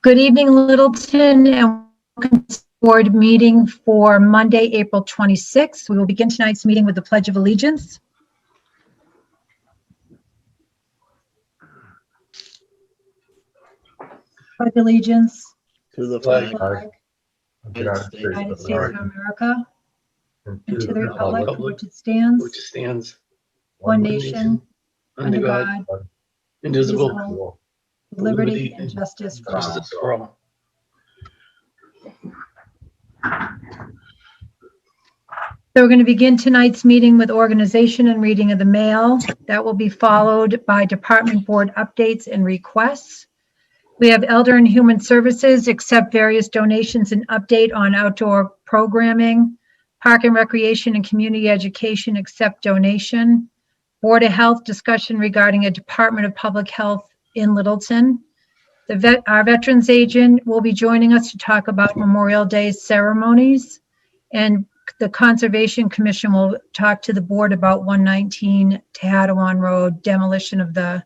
Good evening, Littleton, and welcome to the board meeting for Monday, April 26th. We will begin tonight's meeting with the Pledge of Allegiance. Pledge allegiance to the to the flag flag of the United States United of States of America America and and to to the the republic for republic which it stands, which stands one nation, under God, indivisible, indivisible, with liberty and justice for all. justice for all. So we're going to begin tonight's meeting with organization and reading of the mail. That will be followed by department board updates and requests. We have Elder and Human Services accept various donations and update on outdoor programming. Park and Recreation and Community Education accept donation. Board of Health discussion regarding a Department of Public Health in Littleton. Our Veterans Agent will be joining us to talk about Memorial Day ceremonies. And the Conservation Commission will talk to the board about 119 Tehadawon Road demolition of the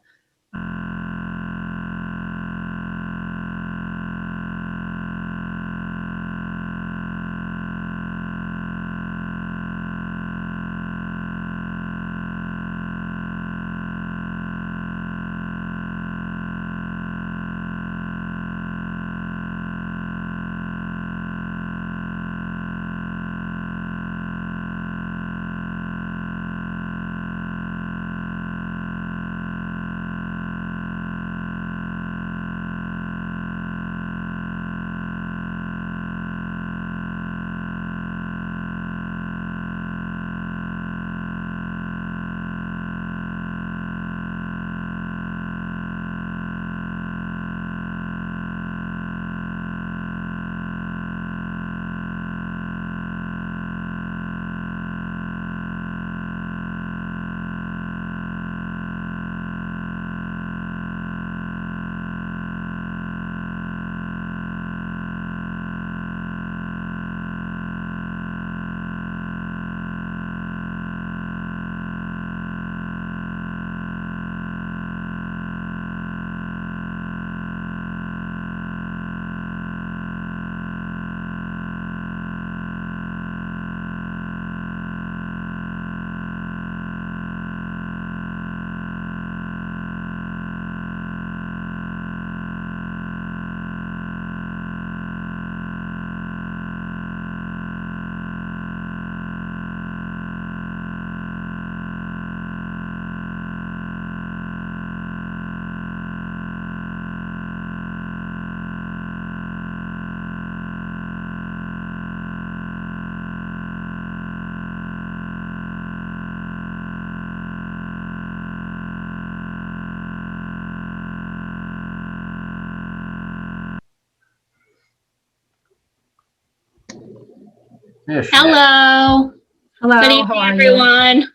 Hello. Hello, Good evening, how are you? everyone.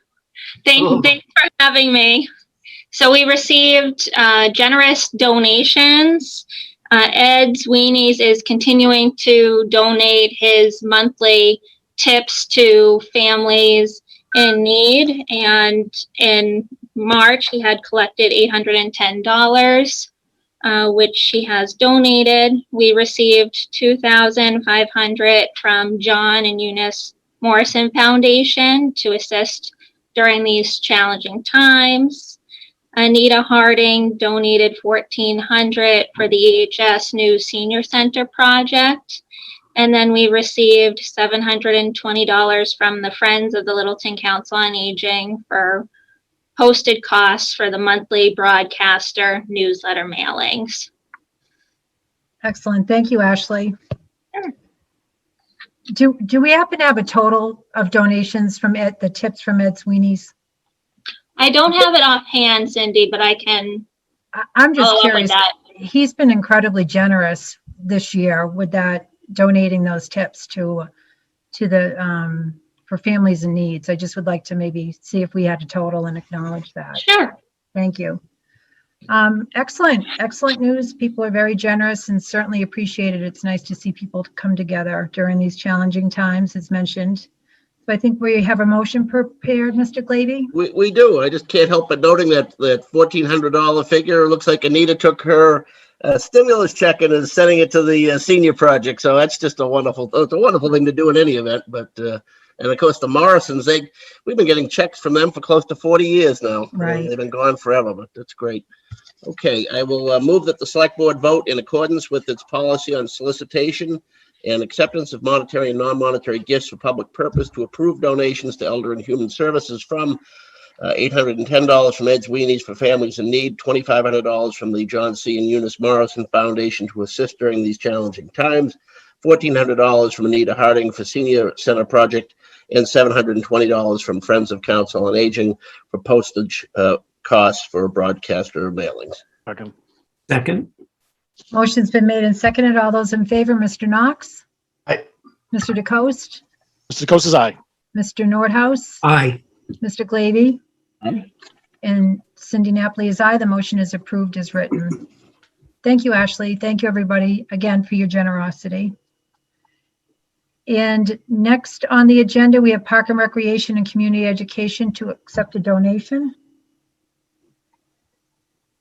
Thanks for having me. So we received generous donations. Ed's Weenies is continuing to donate his monthly tips to families in need. And in March, he had collected $810. Which she has donated. We received $2,500 from John and Eunice Morrison Foundation to assist during these challenging times. Anita Harding donated $1,400 for the EHS new senior center project. And then we received $720 from the Friends of the Littleton Council on Aging for posted costs for the monthly broadcaster newsletter mailings. Excellent. Thank you, Ashley. Sure. Do we happen to have a total of donations from Ed, the tips from Ed's Weenies? I don't have it offhand, Cindy, but I can. I'm just follow up with curious. that. He's been incredibly generous this year with that, donating those tips to the for families in needs. I just would like to maybe see if we had a total and acknowledge that. Sure. Thank you. Excellent news. People are very generous and certainly appreciate it. It's nice to see people come together during these challenging times, as mentioned. So I think we have a motion prepared, Mr. Glavy. We do. I just can't help but noting that $1,400 figure. It looks like Anita took her stimulus check and is sending it to the senior project. So that's just it's a wonderful thing to do in any event. But and of course the Morrisons, we've been getting checks from them for close to 40 years now. Right. They've been gone forever, but that's great. Okay, I will move that the select board vote in accordance with its policy on solicitation and acceptance of monetary and non-monetary gifts for public purpose to approve donations to Elder and Human Services from $810 from Ed's Weenies for families in need, $2,500 from the John C. and Eunice Morrison Foundation to assist during these challenging times, $1,400 from Anita Harding for Senior Center Project, and $720 from Friends of Council on Aging for postage costs for broadcaster mailings. Second. Motion's been made and seconded. All those in favor, Mr. Knox? Aye. Mr. DeCoste? Mr. DeCoste is aye. Mr. Nordhaus? Aye. Mr. Glavy? Aye. And Cindy Napoli is aye. The motion is approved as written. Thank you, Ashley. Thank you, everybody, again, for your generosity. And next on the agenda, we have Park and Recreation and Community Education to accept a donation.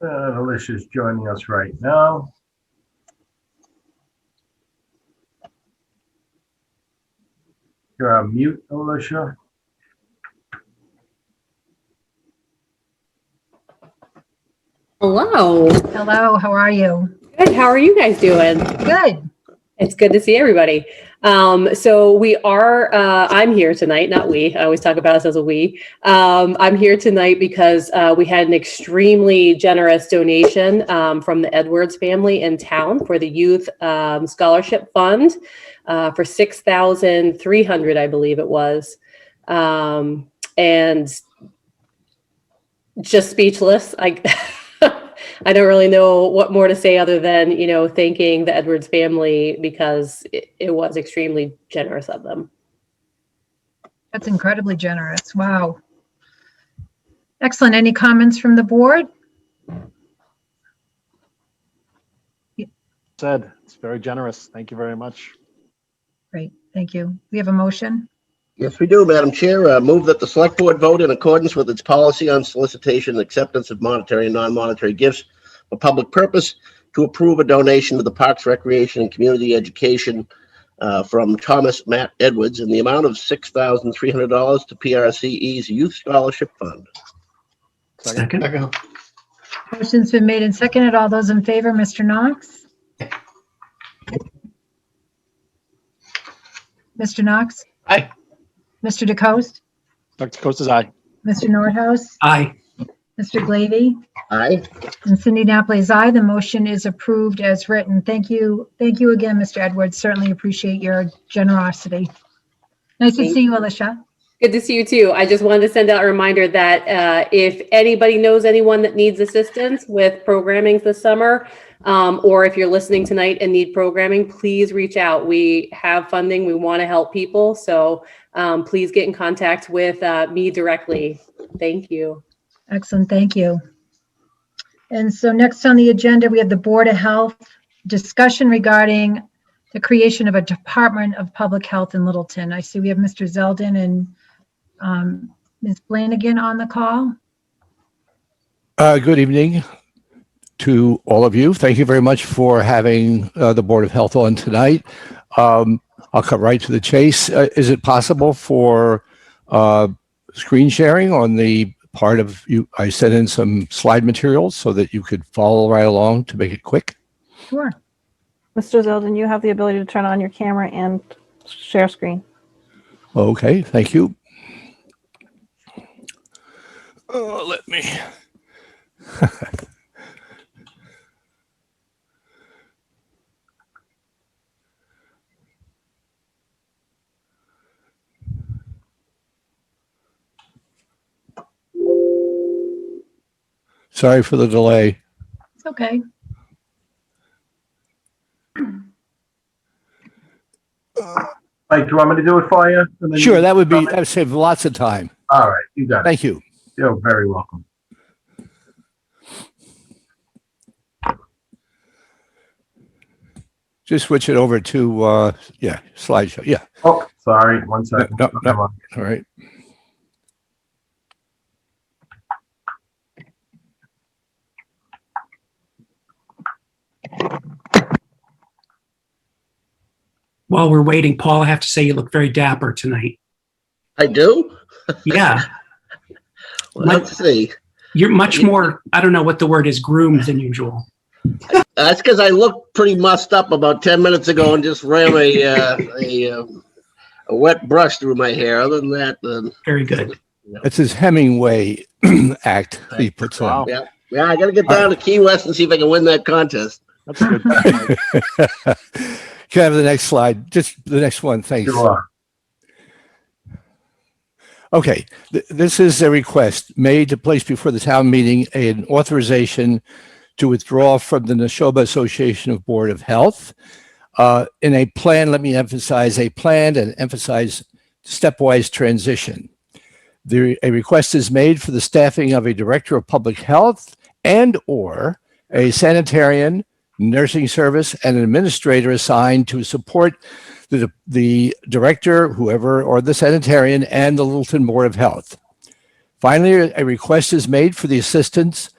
Alicia's joining us right now. You're on mute, Alicia. Hello. Hello, how are you? Good. How are you guys doing? Good. It's good to see everybody. So we are, I'm here tonight, not we. I always talk about us as a we. I'm here tonight because we had an extremely generous donation from the Edwards family in town for the Youth Scholarship Fund for $6,300, I believe it was. And just speechless. I don't really know what more to say other than, thanking the Edwards family because it was extremely generous of them. That's incredibly generous. Wow. Excellent. Any comments from the board? Said, it's very generous. Thank you very much. Great. Thank you. We have a motion. Yes, we do, Madam Chair. Move that the select board vote in accordance with its policy on solicitation and acceptance of monetary and non-monetary gifts for public purpose to approve a donation to the Parks, Recreation, and Community Education from Thomas Matt Edwards in the amount of $6,300 to PRCE's Youth Scholarship Fund. Second. Motion's been made and seconded. All those in favor, Mr. Knox? Mr. Knox? Aye. Mr. DeCoste? Dr. DeCoste is aye. Mr. Nordhaus? Aye. Mr. Glavy? Aye. And Cindy Napoli is aye. The motion is approved as written. Thank you. Thank you again, Mr. Edwards. Certainly appreciate your generosity. Nice to see you, Alicia. Good to see you too. I just wanted to send out a reminder that if anybody knows anyone that needs assistance with programming this summer, or if you're listening tonight and need programming, please reach out. We have funding. We want to help people. So please get in contact with me directly. Thank you. Excellent. Thank you. And so next on the agenda, we have the Board of Health discussion regarding the creation of a Department of Public Health in Littleton. I see we have Mr. Zeldin and Ms. Flanagan on the call. Good evening to all of you. Thank you very much for having the Board of Health on tonight. I'll cut right to the chase. Is it possible for screen sharing on the part of you? I sent in some slide materials so that you could follow right along to make it quick. Sure. Mr. Zeldin, you have the ability to turn on your camera and share screen. Okay, thank you. Let me. Sorry for the delay. It's okay. Mike, do you want me to do it for you? And then Sure, you- that would save lots of time. All right, you got it. Thank you. You're very welcome. Just switch it over to, slideshow. Yeah, Oh, sorry, one second. No, no. Come on. all right. while we're waiting, Paul, I have to say you look very dapper tonight. I do? Yeah, Well, let's see. you're much more, I don't know what the word is, groomed than usual. That's because I looked pretty mussed up about 10 minutes ago and just ran a wet brush through my hair. Other than that, Very good. It's his Hemingway act he puts on. Wow, yeah, I got to get down to Key West and see if I can win that contest. that's good. Can I have the next slide? Just the next one, thanks. Sure. Okay, this is a request made to place before the town meeting an authorization to withdraw from the Neshoba Association of Board of Health in a plan, let me emphasize, a planned and emphasize stepwise transition. A request is made for the staffing of a director of public health and or a sanitarian, nursing service, and an administrator assigned to support the director, whoever, or the sanitarian, and the Littleton Board of Health. Finally, a request is made for the assistance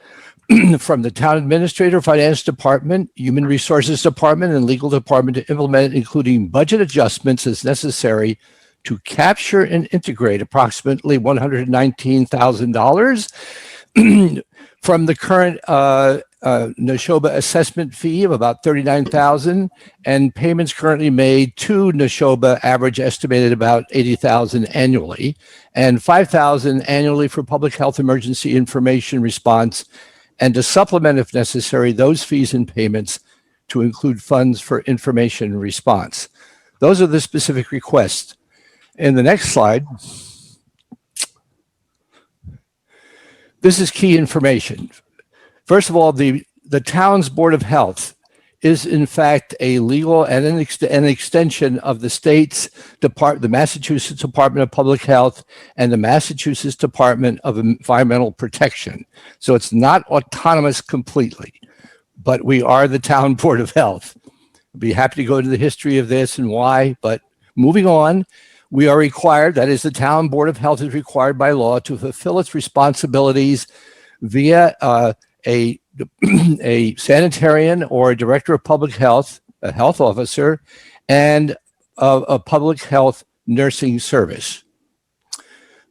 from the town administrator, finance department, human resources department, and legal department to implement, including budget adjustments as necessary to capture and integrate approximately $119,000 from the current Neshoba assessment fee of about $39,000 and payments currently made to Neshoba average estimated about $80,000 annually and $5,000 annually for public health emergency information response, and to supplement if necessary those fees and payments to include funds for information response. Those are the specific requests. In the next slide, this is key information. First of all, the town's Board of Health is in fact a legal and an extension of the state's the Massachusetts Department of Public Health and the Massachusetts Department of Environmental Protection. So it's not autonomous completely, but we are the town Board of Health. I'd be happy to go into the history of this and why, but moving on, we are required, that is the town Board of Health is required by law to fulfill its responsibilities via a sanitarian or a director of public health, a health officer, and a public health nursing service.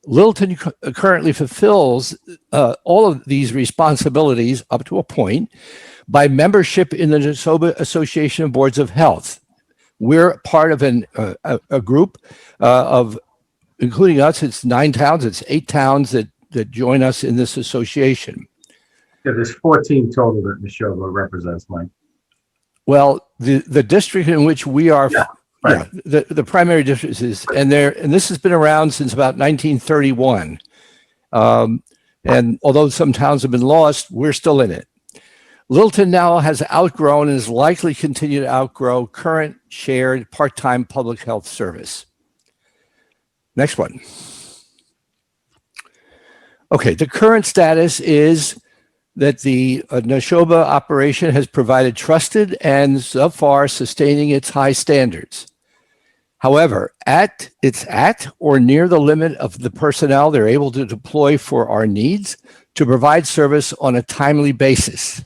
Littleton currently fulfills all of these responsibilities up to a point by membership in the Neshoba Association of Boards of Health. We're part of a group of, including us, it's 9 towns, it's 8 towns that join us in this association. Yeah, there's 14 total that Neshoba represents, Mike. Well, the district in which we are, right. the primary district is, and this has been around since about 1931. And although some towns have been lost, we're still in it. Littleton now has outgrown and is likely to continue to outgrow current shared part-time public health service. Next one. Okay, the current status is that the Neshoba operation has provided trusted and so far sustaining its high standards. However, it's at or near the limit of the personnel they're able to deploy for our needs to provide service on a timely basis.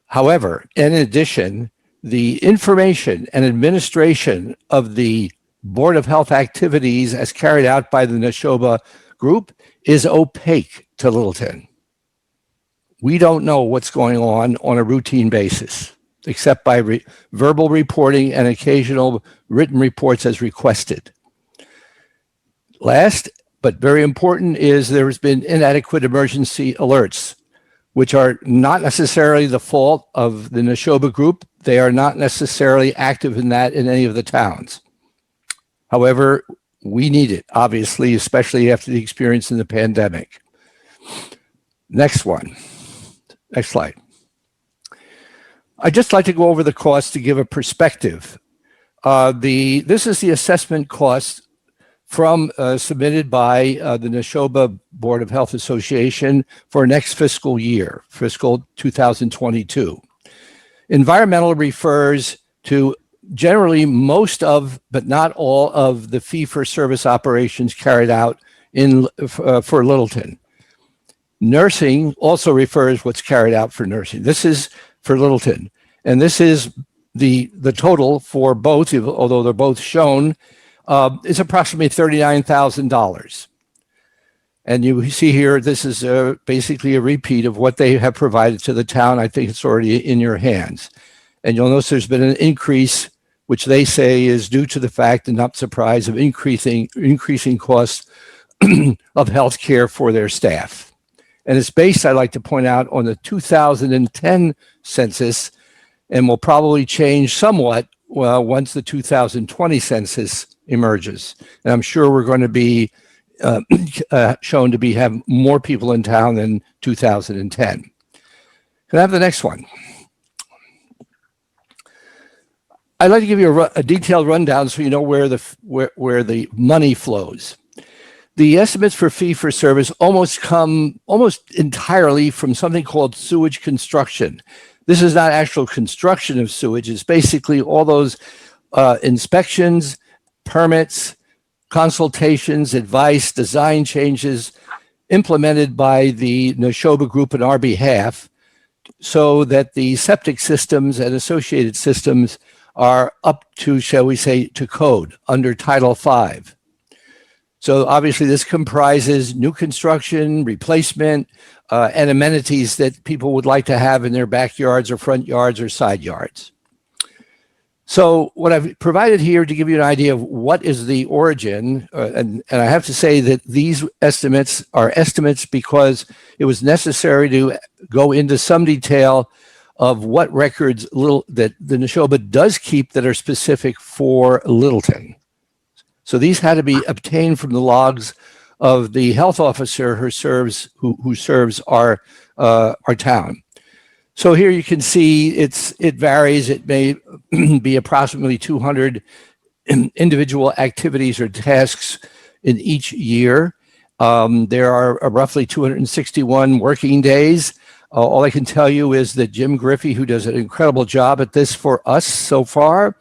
However, in addition, the information and administration of the Board of Health activities as carried out by the Neshoba group is opaque to Littleton. We don't know what's going on a routine basis, except by verbal reporting and occasional written reports as requested. Last, but very important, is there has been inadequate emergency alerts, which are not necessarily the fault of the Neshoba group. They are not necessarily active in that in any of the towns. However, we need it, obviously, especially after the experience in the pandemic. Next one. Next slide. I'd just like to go over the cost to give a perspective. This is the assessment cost from submitted by the Neshoba Board of Health Association for next fiscal year, fiscal 2022. Environmental refers to generally most of, but not all of, the fee-for-service operations carried out for Littleton. Nursing also refers what's carried out for nursing. This is for Littleton, and this is the total for both, although they're both shown, is approximately $39,000. And you see here, this is basically a repeat of what they have provided to the town. I think it's already in your hands. And you'll notice there's been an increase, which they say is due to the fact, and not surprise, of increasing costs of health care for their staff. And it's based, I'd like to point out, on the 2010 census, and will probably change somewhat once the 2020 census emerges. And I'm sure we're going to be shown to have more people in town than 2010. Can I have the next one? I'd like to give you a detailed rundown so you know where the money flows. The estimates for fee for service come almost entirely from something called sewage construction. This is not actual construction of sewage. It's basically all those inspections, permits, consultations, advice, design changes implemented by the Neshoba Group on our behalf so that the septic systems and associated systems are up to, shall we say, to code under Title V. So obviously this comprises new construction, replacement, and amenities that people would like to have in their backyards or front yards or side yards. So what I've provided here to give you an idea of what is the origin, and I have to say that these estimates are estimates because it was necessary to go into some detail of what records that the Neshoba does keep that are specific for Littleton. So these had to be obtained from the logs of the health officer who serves our town. So here you can see it varies. It may be approximately 200 individual activities or tasks in each year. There are roughly 261 working days. All I can tell you is that Jim Griffey, who does an incredible job at this for us so far,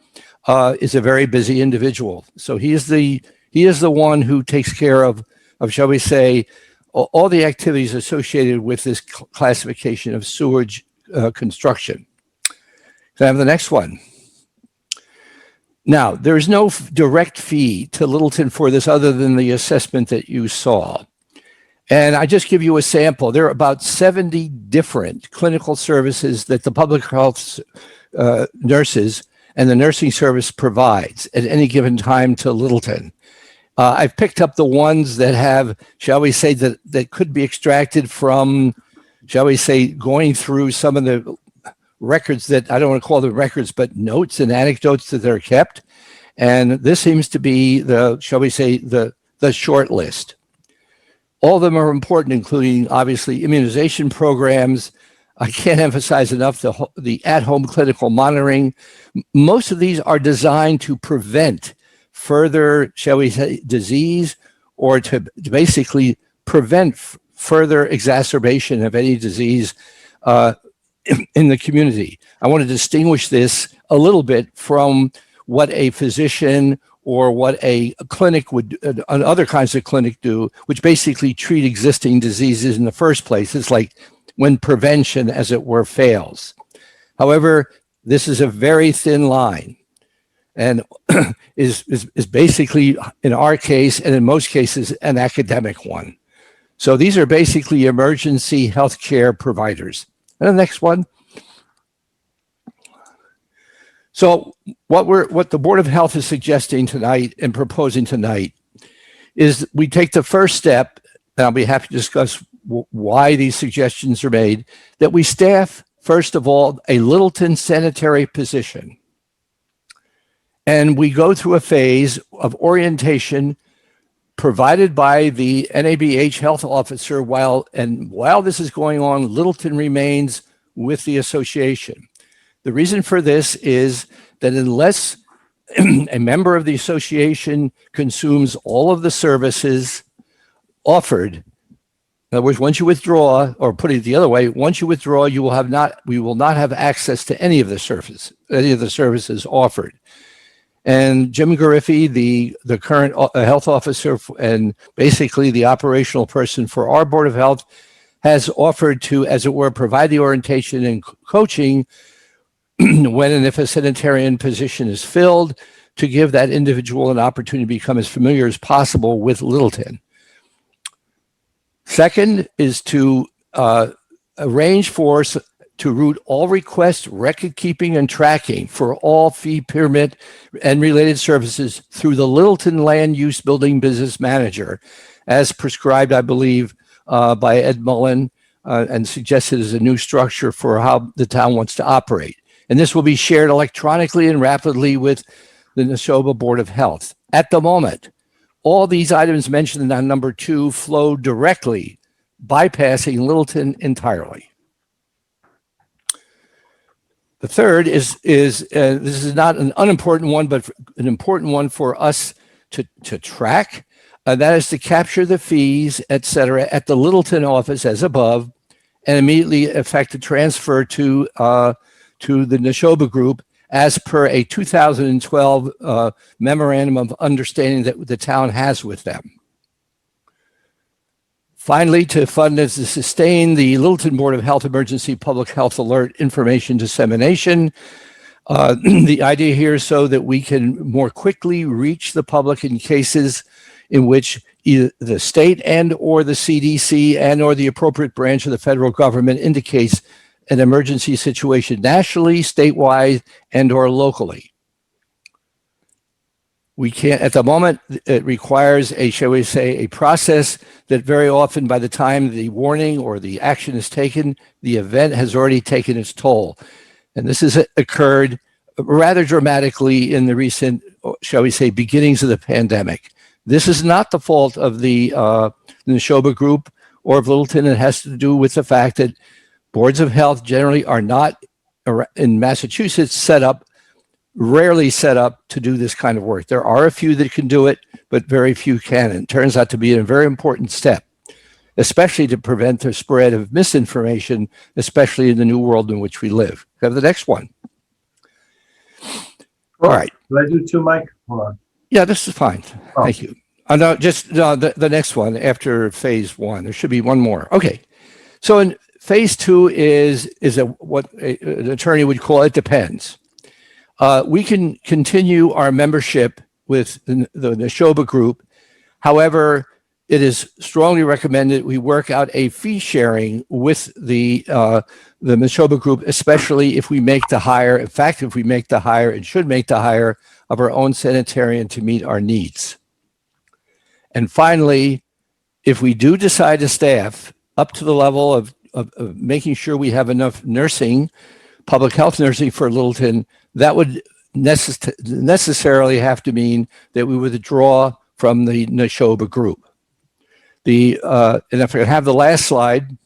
is a very busy individual. So he is the one who takes care of shall we say, all the activities associated with this classification of sewage construction. Can I have the next one? Now, there is no direct fee to Littleton for this other than the assessment that you saw. And I just give you a sample. There are about 70 different clinical services that the public health nurses and the nursing service provides at any given time to Littleton. I've picked up the ones that have, shall we say, that could be extracted from, shall we say, going through some of the records that I don't want to call them records, but notes and anecdotes that are kept. And this seems to be the, shall we say, the short list. All of them are important, including obviously immunization programs. I can't emphasize enough the at-home clinical monitoring. Most of these are designed to prevent further, shall we say, disease, or to basically prevent further exacerbation of any disease in the community. I want to distinguish this a little bit from what a physician or what a clinic would, other kinds of clinic do, which basically treat existing diseases in the first place. It's like when prevention, as it were, fails. However, this is a very thin line and is basically, in our case, and in most cases, an academic one. So these are basically emergency healthcare providers. And the next one. So what the Board of Health is suggesting tonight and proposing tonight is we take the first step, and I'll be happy to discuss why these suggestions are made, that we staff, first of all, a Littleton sanitary position. And we go through a phase of orientation provided by the NABH health officer while this is going on, Littleton remains with the association. The reason for this is that unless a member of the association consumes all of the services offered, in other words, once you withdraw, or put it the other way, once you withdraw, we will not have access to any of the services offered. And Jim Griffey, the current health officer and basically the operational person for our Board of Health, has offered to, as it were, provide the orientation and coaching when and if a sanitarian position is filled, to give that individual an opportunity to become as familiar as possible with Littleton. Second is to arrange to route all requests, record keeping, and tracking for all fee, permit, and related services through the Littleton Land Use Building Business Manager, as prescribed, I believe, by Ed Mullen, and suggested as a new structure for how the town wants to operate. And this will be shared electronically and rapidly with the Neshoba Board of Health. At the moment, all these items mentioned on number 2 flow directly, bypassing Littleton entirely. The third is this is not an unimportant one, but an important one for us to track. That is to capture the fees, et cetera, at the Littleton office as above, and immediately effect a transfer to the Neshoba Group as per a 2012 memorandum of understanding that the town has with them. Finally, to fund and to sustain the Littleton Board of Health Emergency Public Health Alert Information Dissemination. The idea here is so that we can more quickly reach the public in cases in which either the state and or the CDC and or the appropriate branch of the federal government indicates an emergency situation nationally, statewide, and or locally. We can't, at the moment, it requires a, shall we say, a process that very often by the time the warning or the action is taken, the event has already taken its toll. And this has occurred rather dramatically in the recent, shall we say, beginnings of the pandemic. This is not the fault of the Neshoba Group or of Littleton. It has to do with the fact that boards of health generally are not, in Massachusetts, rarely set up to do this kind of work. There are a few that can do it, but very few can. And it turns out to be a very important step, especially to prevent the spread of misinformation, especially in the new world in which we live. Have the next one. All right. Did I do 2, Mike? Hold on. Yeah, this is fine. Oh. Thank you. No, just the next one after phase 1. There should be one more. Okay. So in phase 2 is what an attorney would call it depends. We can continue our membership with the Neshoba Group. However, it is strongly recommended we work out a fee sharing with the Neshoba Group, especially if we make the hire. In fact, if we make the hire and should make the hire of our own sanitarian to meet our needs. And finally, if we do decide to staff up to the level of making sure we have enough nursing, public health nursing for Littleton, that would necessarily have to mean that we withdraw from the Neshoba Group. And if I could have the last slide,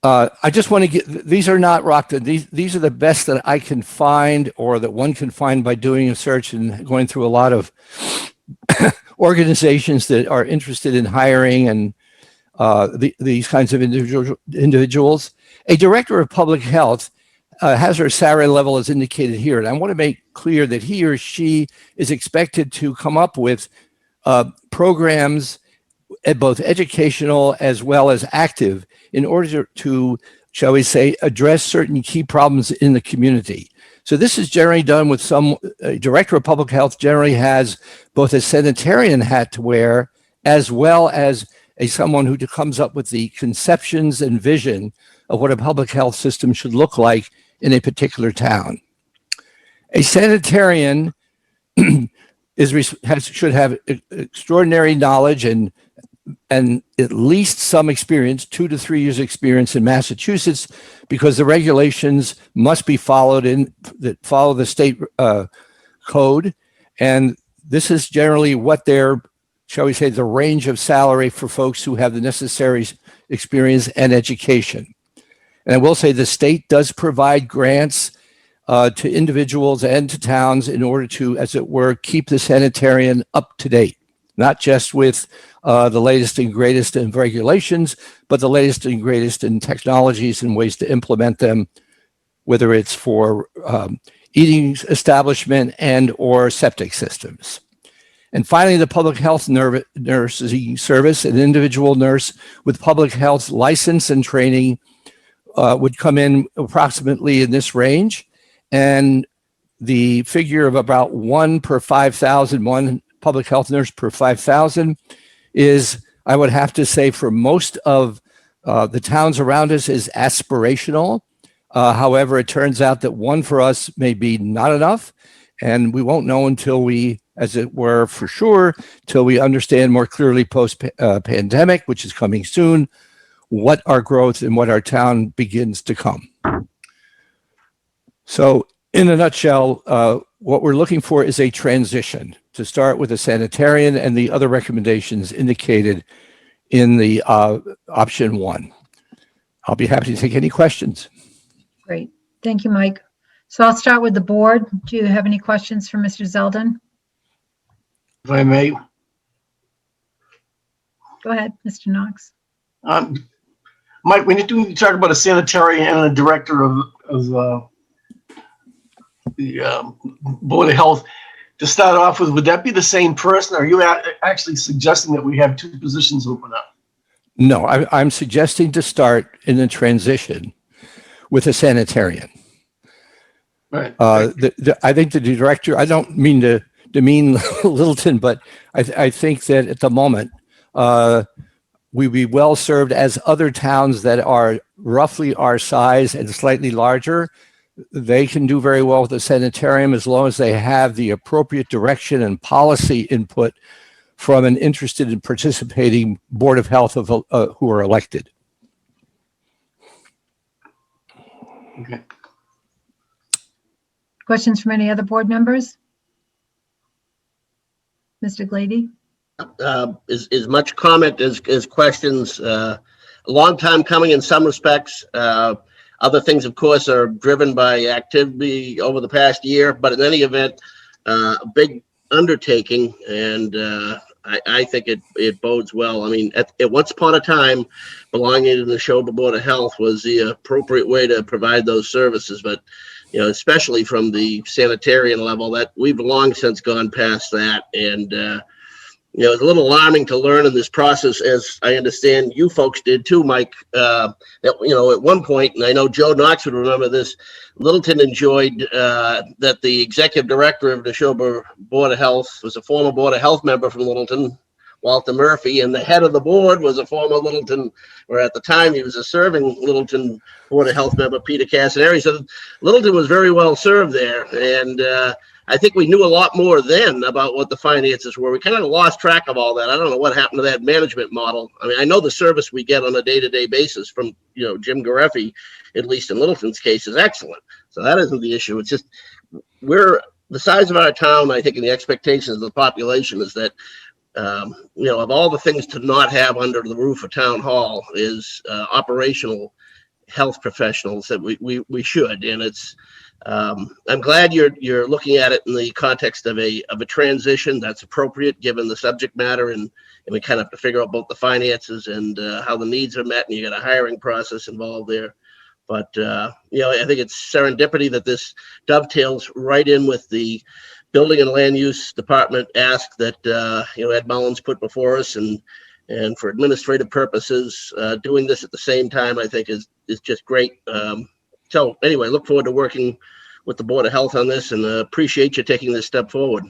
I just want to get, these are not rocked. These are the best that I can find, or that one can find by doing a search and going through a lot of organizations that are interested in hiring and these kinds of individuals. A director of public health has her salary level as indicated here. And I want to make clear that he or she is expected to come up with programs, both educational as well as active, in order to, shall we say, address certain key problems in the community. So this is generally done with a director of public health generally has both a sanitarian hat to wear, as well as someone who comes up with the conceptions and vision of what a public health system should look like in a particular town. A sanitarian should have extraordinary knowledge and at least some experience, 2 to 3 years experience in Massachusetts, because the regulations must be followed that follow the state code. And this is generally what their, shall we say, the range of salary for folks who have the necessary experience and education. And I will say the state does provide grants to individuals and to towns in order to, as it were, keep the sanitarian up to date, not just with the latest and greatest in regulations, but the latest and greatest in technologies and ways to implement them, whether it's for eating establishment and or septic systems. And finally, the public health nursing service, an individual nurse with public health license and training would come in approximately in this range. And the figure of about 1 per 5,000, 1 public health nurse per 5,000 is, I would have to say, for most of the towns around us is aspirational. However, it turns out that 1 for us may be not enough, and we won't know until we, as it were, for sure, till we understand more clearly post-pandemic, which is coming soon, what our growth and what our town begins to come. So in a nutshell, what we're looking for is a transition to start with a sanitarian and the other recommendations indicated in the option 1. I'll be happy to take any questions. Great. Thank you, Mike. So I'll start with the board. Do you have any questions for Mr. Zeldin? If I may, Go ahead, Mr. Knox. Mike, when you talk about a sanitarian and a director of the Board of Health, to start off with, would that be the same person? Or are you actually suggesting that we have 2 positions open up? No, I'm suggesting to start in the transition with a sanitarian. Right. I think the director, I don't mean to demean Littleton, but I think that at the moment, we'd be well served as other towns that are roughly our size and slightly larger. They can do very well with the sanitarium as long as they have the appropriate direction and policy input from an interested and participating Board of Health of who are elected. Okay. Questions from any other board members? Mr. Glady? As much comment as questions. A long time coming in some respects. Other things, of course, are driven by activity over the past year, but in any event, a big undertaking, and I think it bodes well. I mean, at once upon a time, belonging to the Selbrd Board of Health was the appropriate way to provide those services, but especially from the sanitarian level, that we've long since gone past that, and it's a little alarming to learn in this process, as I understand you folks did too, Mike, that, at one point, and I know Joe Knox would remember this, Littleton enjoyed that the executive director of the Selbrd Board of Health was a former Board of Health member from Littleton, Walter Murphy, and the head of the board was a former Littleton, or at the time he was a serving Littleton Board of Health member, Peter Casaneri. So Littleton was very well served there, and I think we knew a lot more then about what the finances were. We kind of lost track of all that. I don't know what happened to that management model. I mean, I know the service we get on a day-to-day basis from, Jim Gareffi, at least in Littleton's case, is excellent. So that isn't the issue. It's just we're the size of our town, I think, and the expectations of the population is that, of all the things to not have under the roof of town hall is operational health professionals that we should. And it's, I'm glad you're looking at it in the context of a transition that's appropriate given the subject matter, and we kind of have to figure out both the finances and how the needs are met, and you got a hiring process involved there. But I think it's serendipity that this dovetails right in with the Building and Land Use Department ask that Ed Mullins put before us, and for administrative purposes, doing this at the same time, I think is just great. So anyway, look forward to working with the Board of Health on this, and appreciate you taking this step forward.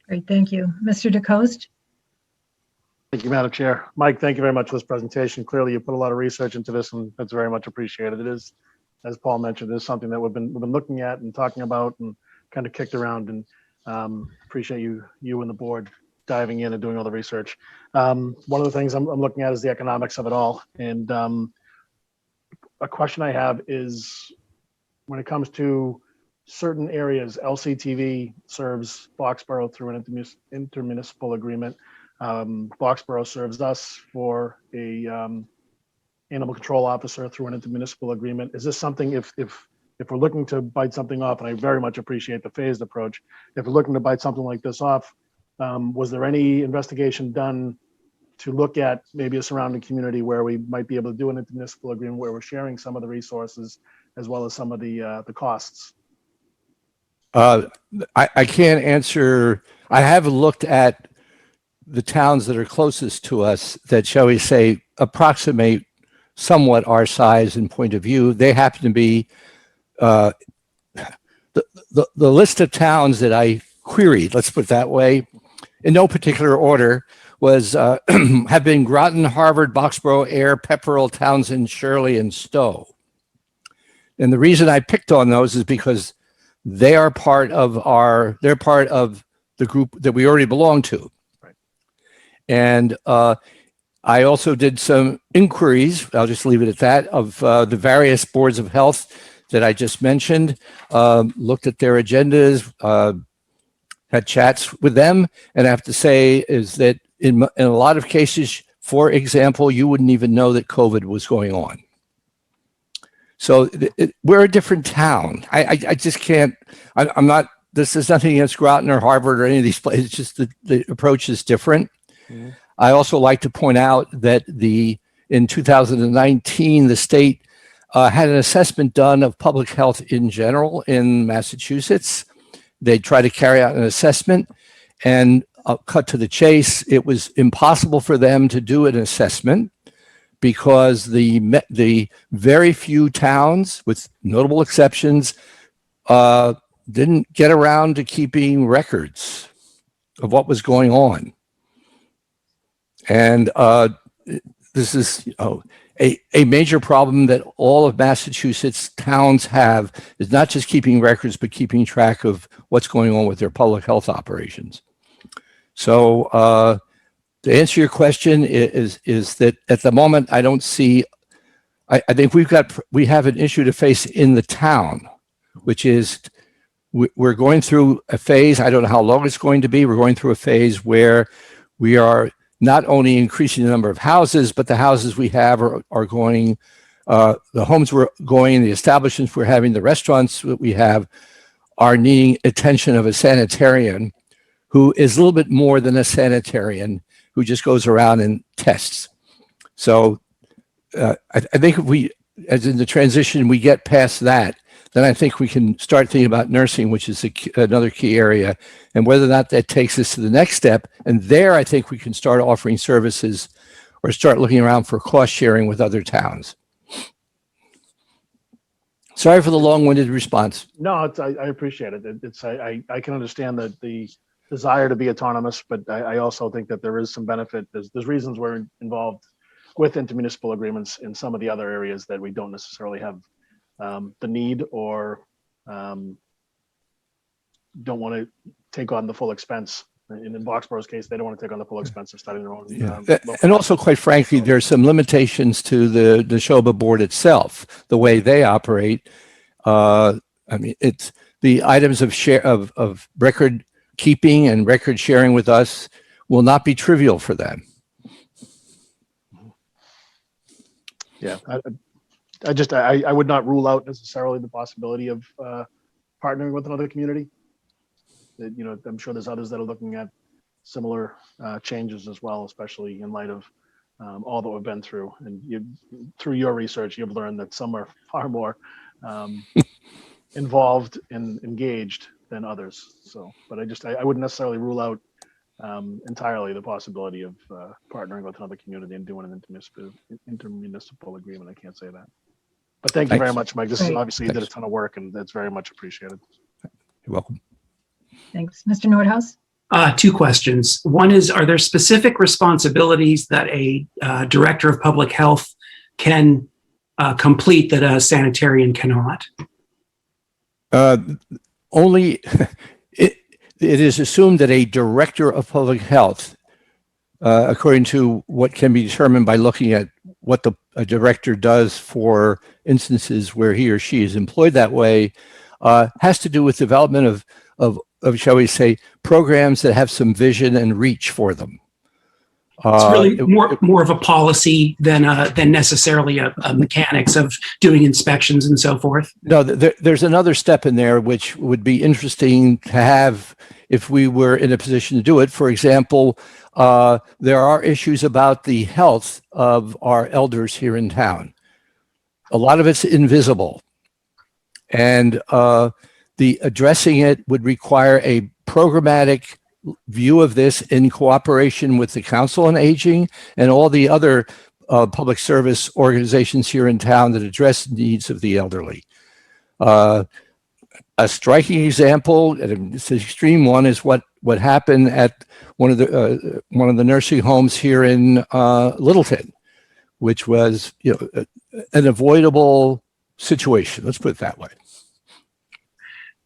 Great, thank you. Mr. DeCoste? Thank you, Madam Chair. Mike, thank you very much for this presentation. Clearly, you put a lot of research into this, and that's very much appreciated. It is, as Paul mentioned, it is something that we've been looking at and talking about and kind of kicked around, and appreciate you and the board diving in and doing all the research. One of the things I'm looking at is the economics of it all, and a question I have is when it comes to certain areas, LCTV serves Boxborough through an intermunicipal agreement. Boxborough serves us for a animal control officer through an intermunicipal agreement. Is this something, if we're looking to bite something off, and I very much appreciate the phased approach, if we're looking to bite something like this off, was there any investigation done to look at maybe a surrounding community where we might be able to do an intermunicipal agreement where we're sharing some of the resources as well as some of the costs? I can't answer. I have looked at the towns that are closest to us that, shall we say, approximate somewhat our size and point of view. They happen to be the list of towns that I queried, let's put it that way, in no particular order, was have been Groton, Harvard, Boxborough, Air, Pepperell, Townsend, Shirley, and Stowe. And the reason I picked on those is because they're part of the group that we already belong to. Right. And I also did some inquiries, I'll just leave it at that, of the various boards of health that I just mentioned, looked at their agendas, had chats with them, and I have to say is that in a lot of cases, for example, you wouldn't even know that COVID was going on. So we're a different town. I just can't, I'm not, this is nothing against Groton or Harvard or any of these places, it's just the approach is different. Mm-hmm. I also like to point out that in 2019, the state had an assessment done of public health in general in Massachusetts. They tried to carry out an assessment, and cut to the chase, it was impossible for them to do an assessment because the very few towns, with notable exceptions, didn't get around to keeping records of what was going on. And this is a major problem that all of Massachusetts towns have, is not just keeping records, but keeping track of what's going on with their public health operations. So to answer your question is that at the moment, I don't see, I think we have an issue to face in the town, which is we're going through a phase, I don't know how long it's going to be, we're going through a phase where we are not only increasing the number of houses, but the houses we have are going, the homes we're going, the establishments we're having, the restaurants that we have are needing attention of a sanitarian who is a little bit more than a sanitarian who just goes around and tests. So I think if we, as in the transition, we get past that, then I think we can start thinking about nursing, which is another key area, and whether or not that takes us to the next step. And there, I think we can start offering services or start looking around for cost sharing with other towns. Sorry for the long-winded response. No, I appreciate it. I can understand that the desire to be autonomous, but I also think that there is some benefit. There's reasons we're involved with intermunicipal agreements in some of the other areas that we don't necessarily have the need or don't want to take on the full expense. In Boxborough's case, they don't want to take on the full expense of starting their own. And also, quite frankly, there's some limitations to the SHOBA board itself, the way they operate. I mean, it's the items of share of record keeping and record sharing with us will not be trivial for them. Yeah, I would not rule out necessarily the possibility of partnering with another community. You know, I'm sure there's others that are looking at similar changes as well, especially in light of all that we've been through. And through your research, you've learned that some are far more involved and engaged than others. So, but I wouldn't necessarily rule out entirely the possibility of partnering with another community and doing an intermunicipal agreement. I can't say that. But thank you very much, Mike. This is obviously you did a ton of work, and that's very much appreciated. You're welcome. Thanks. Mr. Nordhaus? Two questions. One is, are there specific responsibilities that a director of public health can complete that a sanitarian cannot? Only it is assumed that a director of public health, according to what can be determined by looking at what a director does for instances where he or she is employed that way, has to do with development of shall we say, programs that have some vision and reach for them. It's really more of a policy than necessarily a mechanics of doing inspections and so forth. No, there's another step in there which would be interesting to have if we were in a position to do it. For example, there are issues about the health of our elders here in town. A lot of it's invisible, and the addressing it would require a programmatic view of this in cooperation with the Council on Aging and all the other public service organizations here in town that address the needs of the elderly. A striking example, and it's an extreme one, is what happened at one of the nursing homes here in Littleton, which was, an avoidable situation. Let's put it that way.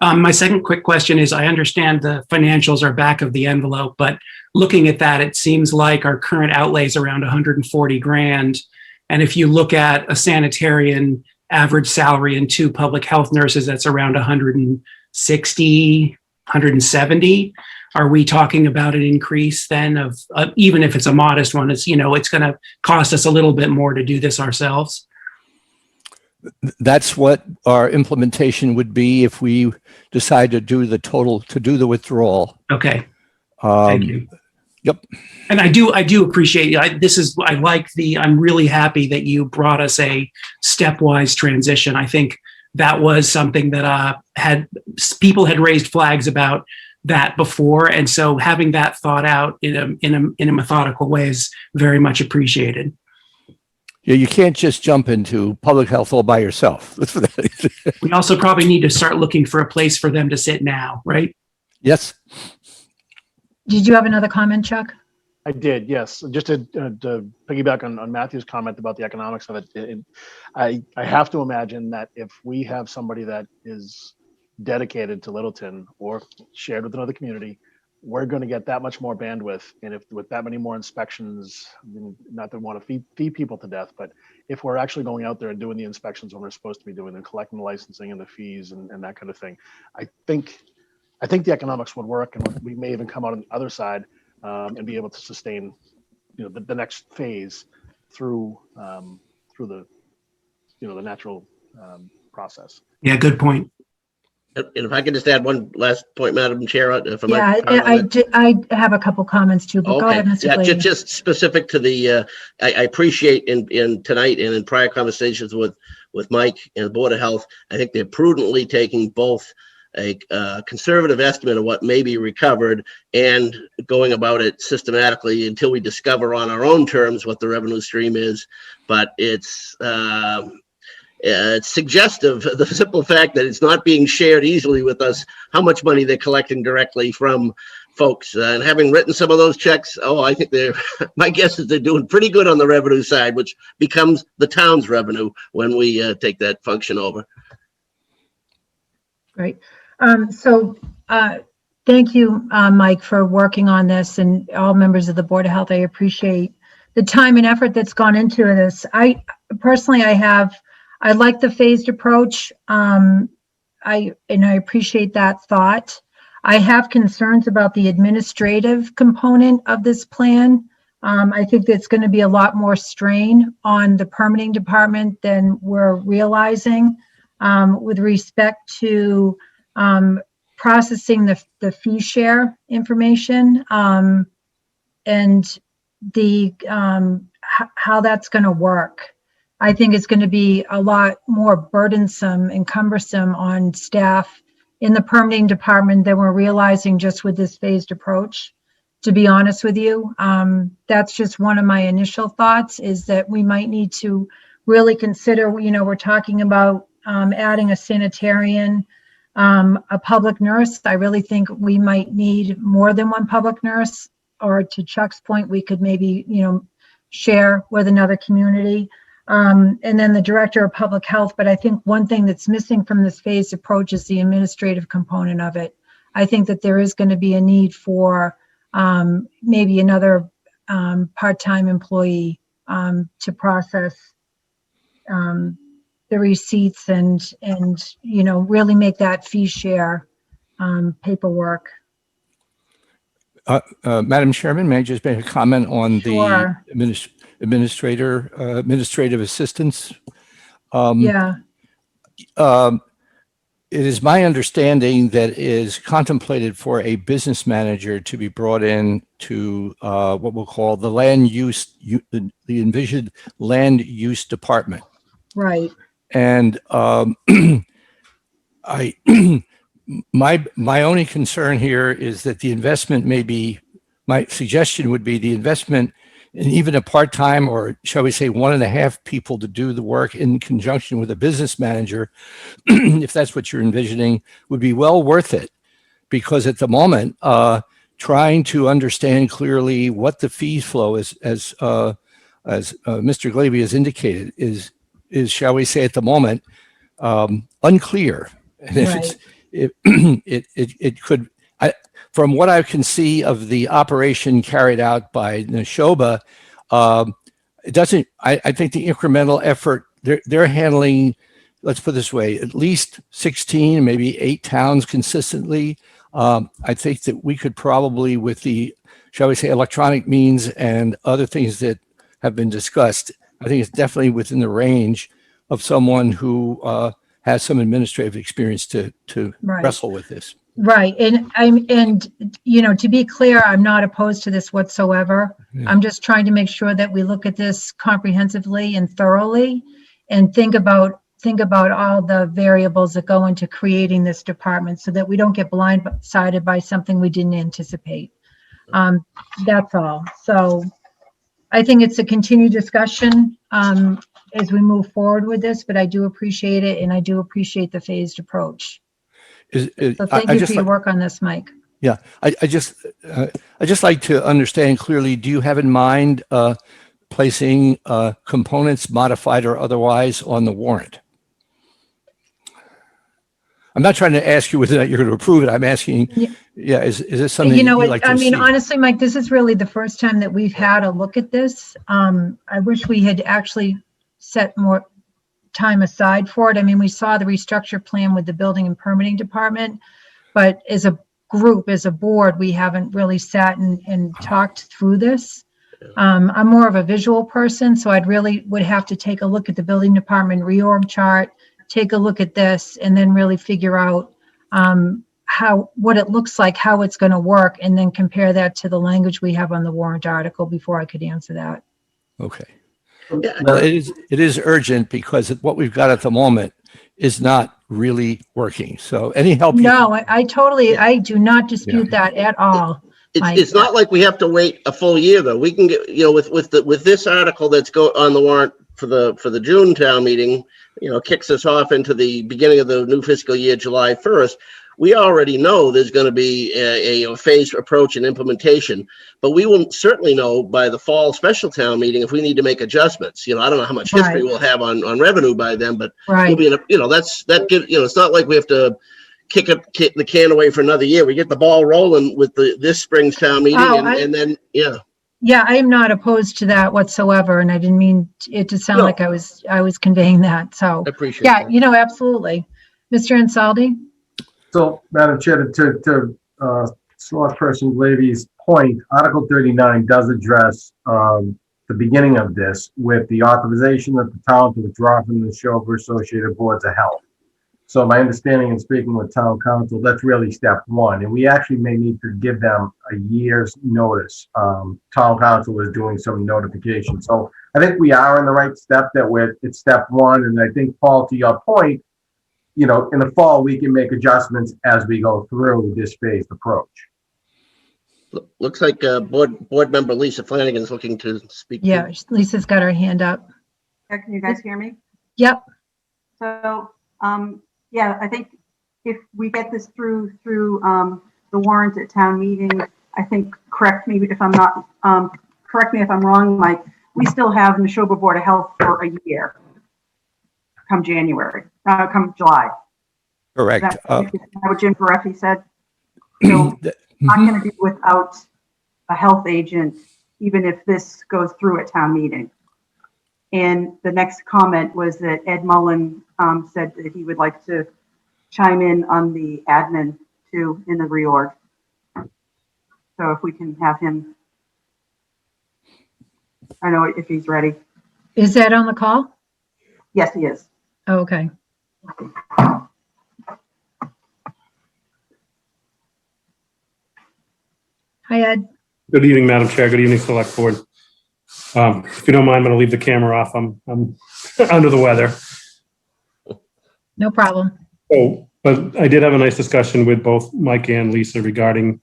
My second quick question is, I understand the financials are back of the envelope, but looking at that, it seems like our current outlay is around 140 grand. And if you look at a sanitarian average salary and 2 public health nurses, that's around 160, 170. Are we talking about an increase then of, even if it's a modest one, it's going to cost us a little bit more to do this ourselves? That's what our implementation would be if we decide to do the withdrawal. Okay. Thank you. Yep. And I do appreciate, I'm really happy that you brought us a stepwise transition. I think that was something that people had raised flags about that before. And so having that thought out in a methodical way is very much appreciated. Yeah, you can't just jump into public health all by yourself. We also probably need to start looking for a place for them to sit now, right? Yes. Did you have another comment, Chuck? I did, yes. Just to piggyback on Matthew's comment about the economics of it, I have to imagine that if we have somebody that is dedicated to Littleton or shared with another community, we're going to get that much more bandwidth. And if with that many more inspections, not that we want to feed people to death, but if we're actually going out there and doing the inspections when we're supposed to be doing them, collecting the licensing and the fees and that kind of thing, I think the economics would work, and we may even come out on the other side and be able to sustain, the next phase through the natural process. Yeah, good point. And if I could just add one last point, Madam Chair, if I might Yeah, I have a couple comments too, but go ahead, Mr. Yeah, Glady. just specific to the, I appreciate in tonight and in prior conversations with Mike and the Board of Health, I think they're prudently taking both a conservative estimate of what may be recovered and going about it systematically until we discover on our own terms what the revenue stream is. But it's suggestive, the simple fact that it's not being shared easily with us, how much money they're collecting directly from folks. And having written some of those checks, I think my guess is they're doing pretty good on the revenue side, which becomes the town's revenue when we take that function over. Great. Thank you, Mike, for working on this, and all members of the Board of Health. I appreciate the time and effort that's gone into this. I like the phased approach. I appreciate that thought. I have concerns about the administrative component of this plan. I think that's going to be a lot more strain on the permitting department than we're realizing with respect to processing the fee share information and the how that's going to work. I think it's going to be a lot more burdensome and cumbersome on staff in the permitting department than we're realizing just with this phased approach. To be honest with you, that's just one of my initial thoughts, is that we might need to really consider, we're talking about adding a sanitarian, a public nurse. I really think we might need more than one public nurse, or to Chuck's point, we could maybe, share with another community. And then the director of public health. But I think one thing that's missing from this phased approach is the administrative component of it. I think that there is going to be a need for maybe another part-time employee to process the receipts and really make that fee share paperwork. Madam Chairman, may I just make a comment on Sure. the administrative assistance? Yeah. It is my understanding that it is contemplated for a business manager to be brought in to what we'll call the the envisioned land use department. Right. And my only concern here is that the investment my suggestion would be the investment and even a part-time, or shall we say 1.5 people to do the work in conjunction with a business manager, if that's what you're envisioning, would be well worth it. Because at the moment, trying to understand clearly what the fee flow is, as Mr. Glavy has indicated, is shall we say at the moment, unclear. And if Right. it could, from what I can see of the operation carried out by Neshoba, it doesn't, I think the incremental effort, they're handling, let's put it this way, at least 16, maybe 8 towns consistently. I think that we could probably, with the, shall we say, electronic means and other things that have been discussed, I think it's definitely within the range of someone who has some administrative experience to Right. wrestle with this. Right. And you know, to be clear, I'm not opposed to this whatsoever. Yeah. I'm just trying to make sure that we look at this comprehensively and thoroughly and think about all the variables that go into creating this department so that we don't get blindsided by something we didn't anticipate. That's all. So I think it's a continued discussion as we move forward with this, but I do appreciate it, and I do appreciate the phased approach. So thank you for your work on this, Mike. Yeah, I just like to understand clearly, do you have in mind placing components, modified or otherwise, on the warrant? I'm not trying to ask you whether or not you're going to approve it. I'm asking, yeah, is this something You know, you'd like to I mean, see? honestly, Mike, this is really the first time that we've had a look at this. I wish we had actually set more time aside for it. I mean, we saw the restructure plan with the building and permitting department, but as a group, as a board, we haven't really sat and talked through this. I'm more of a visual person, so I'd really would have to take a look at the building department reorg chart, take a look at this, and then really figure out what it looks like, how it's going to work, and then compare that to the language we have on the warrant article before I could answer that. Okay. Well, it is urgent because what we've got at the moment is not really working. So any help? No, I do not dispute that at all. It's not like we have to wait a full year, though. We can get, you know, with this article that's on the warrant for the June town meeting, you know, kicks us off into the beginning of the new fiscal year, July 1st. We already know there's going to be a phased approach and implementation, but we will certainly know by the fall special town meeting if we need to make adjustments. You know, I don't know how much history we'll have on revenue by then, but we'll be in you know, it's not like we have to kick the can away for another year. We get the ball rolling with this spring's town meeting, and then. Yeah, I am not opposed to that whatsoever, and I didn't mean it to sound like I was conveying that. So I appreciate that. You know, absolutely, Mr. Ansaldi. So, Madam Chair, to Select Person Glavy's point, Article 39 does address the beginning of this with the authorization of the town to withdraw from the Neshoba Associated Boards of Health. So my understanding in speaking with town council, that's really step one. And we actually may need to give them a year's notice. Town council is doing some notification. So I think we are in the right step it's step one. And I think, Paul, to your point, you know, in the fall, we can make adjustments as we go through this phased approach. Looks like board member Lisa Flanagan is looking to speak. Yeah, Lisa's got her hand up. Can you guys hear me? Yep. So, yeah, I think if we get this through the warrant at town meeting, I think, correct me if I'm wrong, Mike, we still have the Neshoba Board of Health for a year, come July. Correct. Is that what Jim Bareffi said? So not going to be without a health agent, even if this goes through at town meeting. And the next comment was that Ed Mullen said that he would like to chime in on the admin too in the reorg. So if we can have him, I don't know if he's ready. Is that on the call? Yes, he is. Oh, okay. Hi, Ed. Good evening, Madam Chair. Good evening, Select Board. If you don't mind, I'm going to leave the camera off. I'm under the weather. No problem. Oh, but I did have a nice discussion with both Mike and Lisa regarding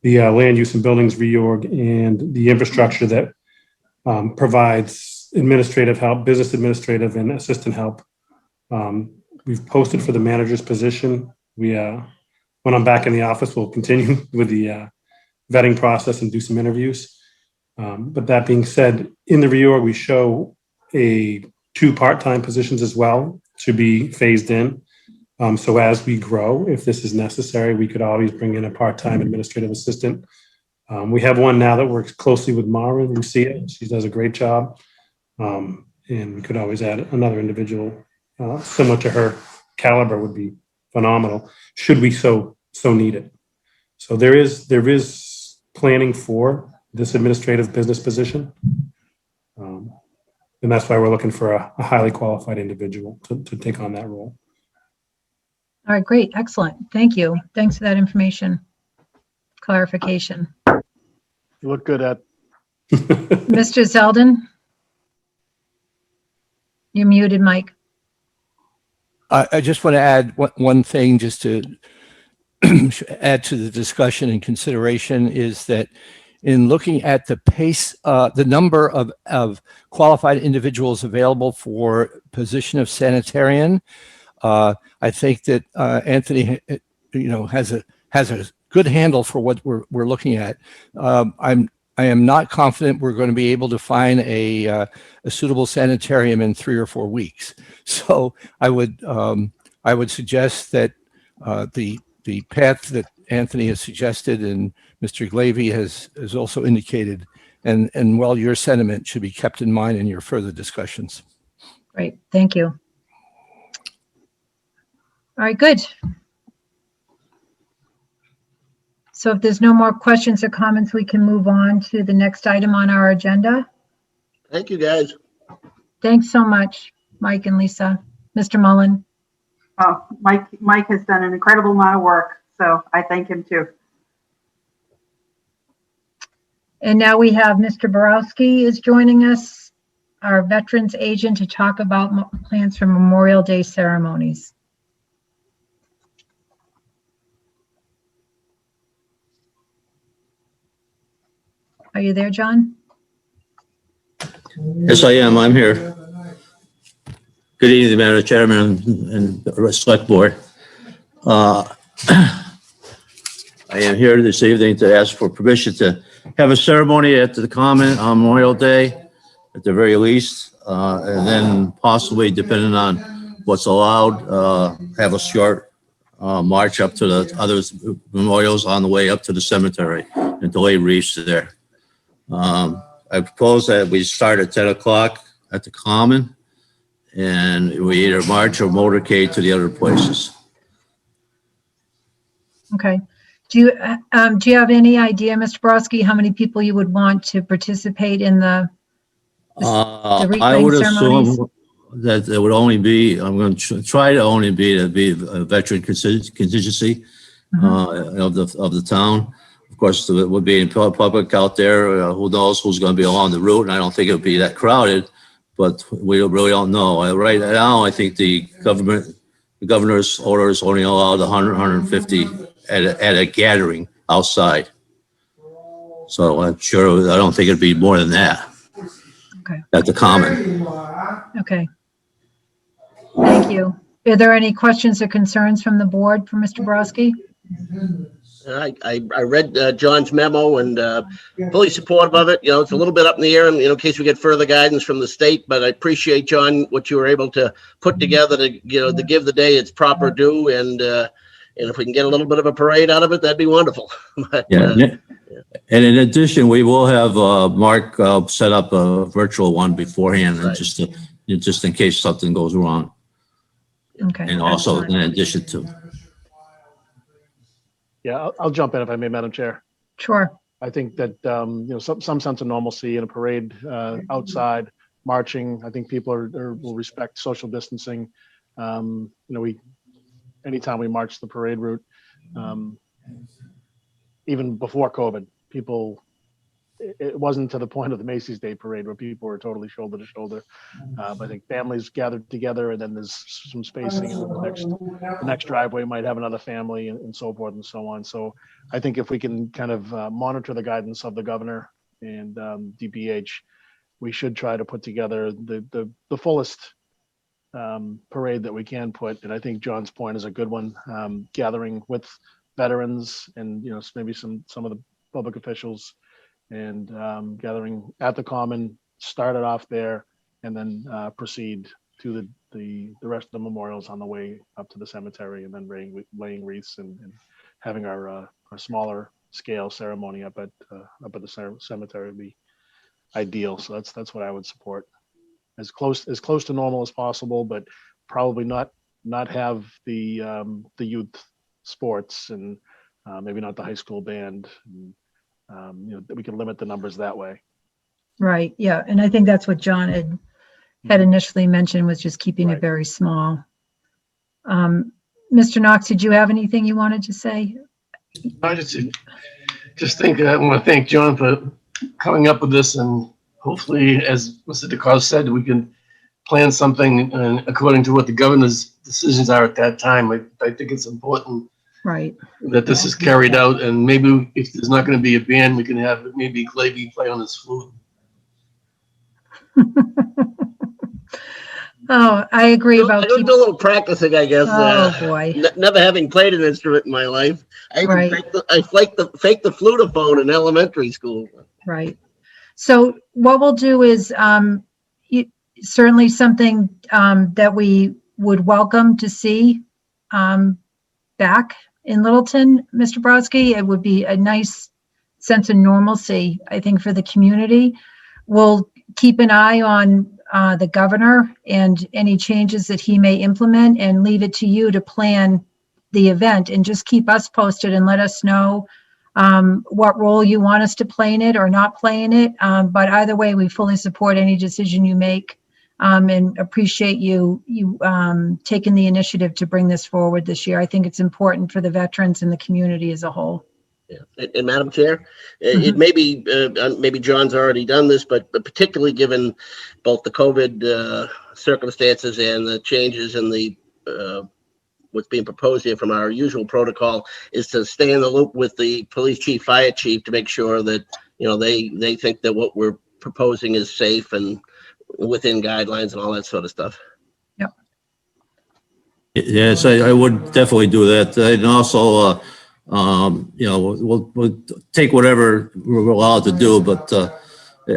the land use and buildings reorg and the infrastructure that provides administrative help, business administrative and assistant help. We've posted for the manager's position. When I'm back in the office, we'll continue with the vetting process and do some interviews. But that being said, in the reorg, we show two part-time positions as well to be phased in. So as we grow, if this is necessary, we could always bring in a part-time administrative assistant. We have one now that works closely with Mara and Lucia. She does a great job. And we could always add another individual similar to her caliber would be phenomenal, should we so need it. So there is planning for this administrative business position. And that's why we're looking for a highly qualified individual to take on that role. All right, great, excellent. Thank you. Thanks for that information. Clarification. You look good at. Mr. Zeldin? You're muted, Mike. I just want to add one thing just to add to the discussion and consideration is that in looking at the pace, the number of qualified individuals available for position of sanitarian, I think that Anthony, has a good handle for what we're looking at. I am not confident we're going to be able to find a suitable sanitarium in 3 or 4 weeks. So I would suggest that the path that Anthony has suggested and Mr. Glavy has also indicated, and your sentiment should be kept in mind in your further discussions. Great, thank you. All right, good. So if there's no more questions or comments, we can move on to the next item on our agenda. Thank you, guys. Thanks so much, Mike and Lisa. Mr. Mullen. Oh, Mike has done an incredible amount of work, so I thank him too. And now we have Mr. Borowski is joining us, our veterans agent, to talk about plans for Memorial Day ceremonies. Are you there, John? Yes, I am. I'm here. Good evening, Madam Chairman and the Select Board. I am here this evening to ask for permission to have a ceremony at the Common on Memorial Day, at the very least, and then possibly, depending on what's allowed, have a short march up to the other memorials on the way up to the cemetery and to lay wreaths there. I propose that we start at 10 o'clock at the Common, and we either march or motorcade to the other places. Okay. Do you have any idea, Mr. Borowski, how many people you would want to participate in the wreath I laying would ceremonies? assume that there would only be, I'm going to try to only be a veteran contingency of the town. Of course, it would be in public out there. Who knows who's going to be along the route? And I don't think it would be that crowded, but we really don't know. Right now, I think the governor's orders only allowed 100, 150 at a gathering outside. So I'm sure, I don't think it'd be more than that. Okay. At the Common. Okay. Thank you. Are there any questions or concerns from the board for Mr. Borowski? I read John's memo and fully supportive of it. It's a little bit up in the air, and in case we get further guidance from the state. But I appreciate, John, what you were able to put together to to give the day its proper due. And if we can get a little bit of a parade out of it, that'd be wonderful. But, And in addition, we will have Mark set up a virtual one beforehand, Right. just in case something goes wrong. Okay. And also in addition to. Yeah, I'll jump in if I may, Madam Chair. Sure. I think that, some sense of normalcy in a parade outside, marching. I think people will respect social distancing. Anytime we march the parade route, even before COVID, it wasn't to the point of the Macy's Day Parade where people were totally shoulder to shoulder. But I think families gathered together, and then there's some spacing, and the next driveway might have another family, and so forth and so on. So I think if we can kind of monitor the guidance of the governor and DPH, we should try to put together the fullest parade that we can put. And I think John's point is a good one. Gathering with veterans and, you know, maybe some of the public officials, and gathering at the Common, start it off there, and then proceed to the rest of the memorials on the way up to the cemetery, and then laying wreaths and having our smaller scale ceremony up at the cemetery would be ideal. So that's what I would support. As close to normal as possible, but probably not have the youth sports, and maybe not the high school band. And, you know, that we can limit the numbers that way. Right, yeah, and I think that's what John had initially mentioned, was just keeping it very small. Mr. Knox, did you have anything you wanted to say? I just think I want to thank John for coming up with this, and hopefully, as Mr. DeCarlo said, we can plan something according to what the governor's decisions are at that time. I think it's important Right. that this is carried out, and maybe if there's not going to be a band, we can have maybe Glavy play on his flute. Oh, I agree about I do a little practicing, I guess. Oh, boy. Never having played an instrument in my life. I even Right. faked the flutophone in elementary school. Right. So what we'll do is certainly something that we would welcome to see back in Littleton, Mr. Brodsky. It would be a nice sense of normalcy, I think, for the community. We'll keep an eye on the governor and any changes that he may implement, and leave it to you to plan the event, and just keep us posted and let us know what role you want us to play in it or not play in it. But either way, we fully support any decision you make, and appreciate you taking the initiative to bring this forward this year. I think it's important for the veterans and the community as a whole. Yeah. And Madam Chair, it may be, maybe John's already done this, but particularly given both the COVID circumstances and the changes in the what's being proposed here from our usual protocol, is to stay in the loop with the police chief, fire chief, to make sure that, you know, they think that what we're proposing is safe and within guidelines and all that sort of stuff. Yep. Yes, I would definitely do that. And also, you know, we'll take whatever we're allowed to do, but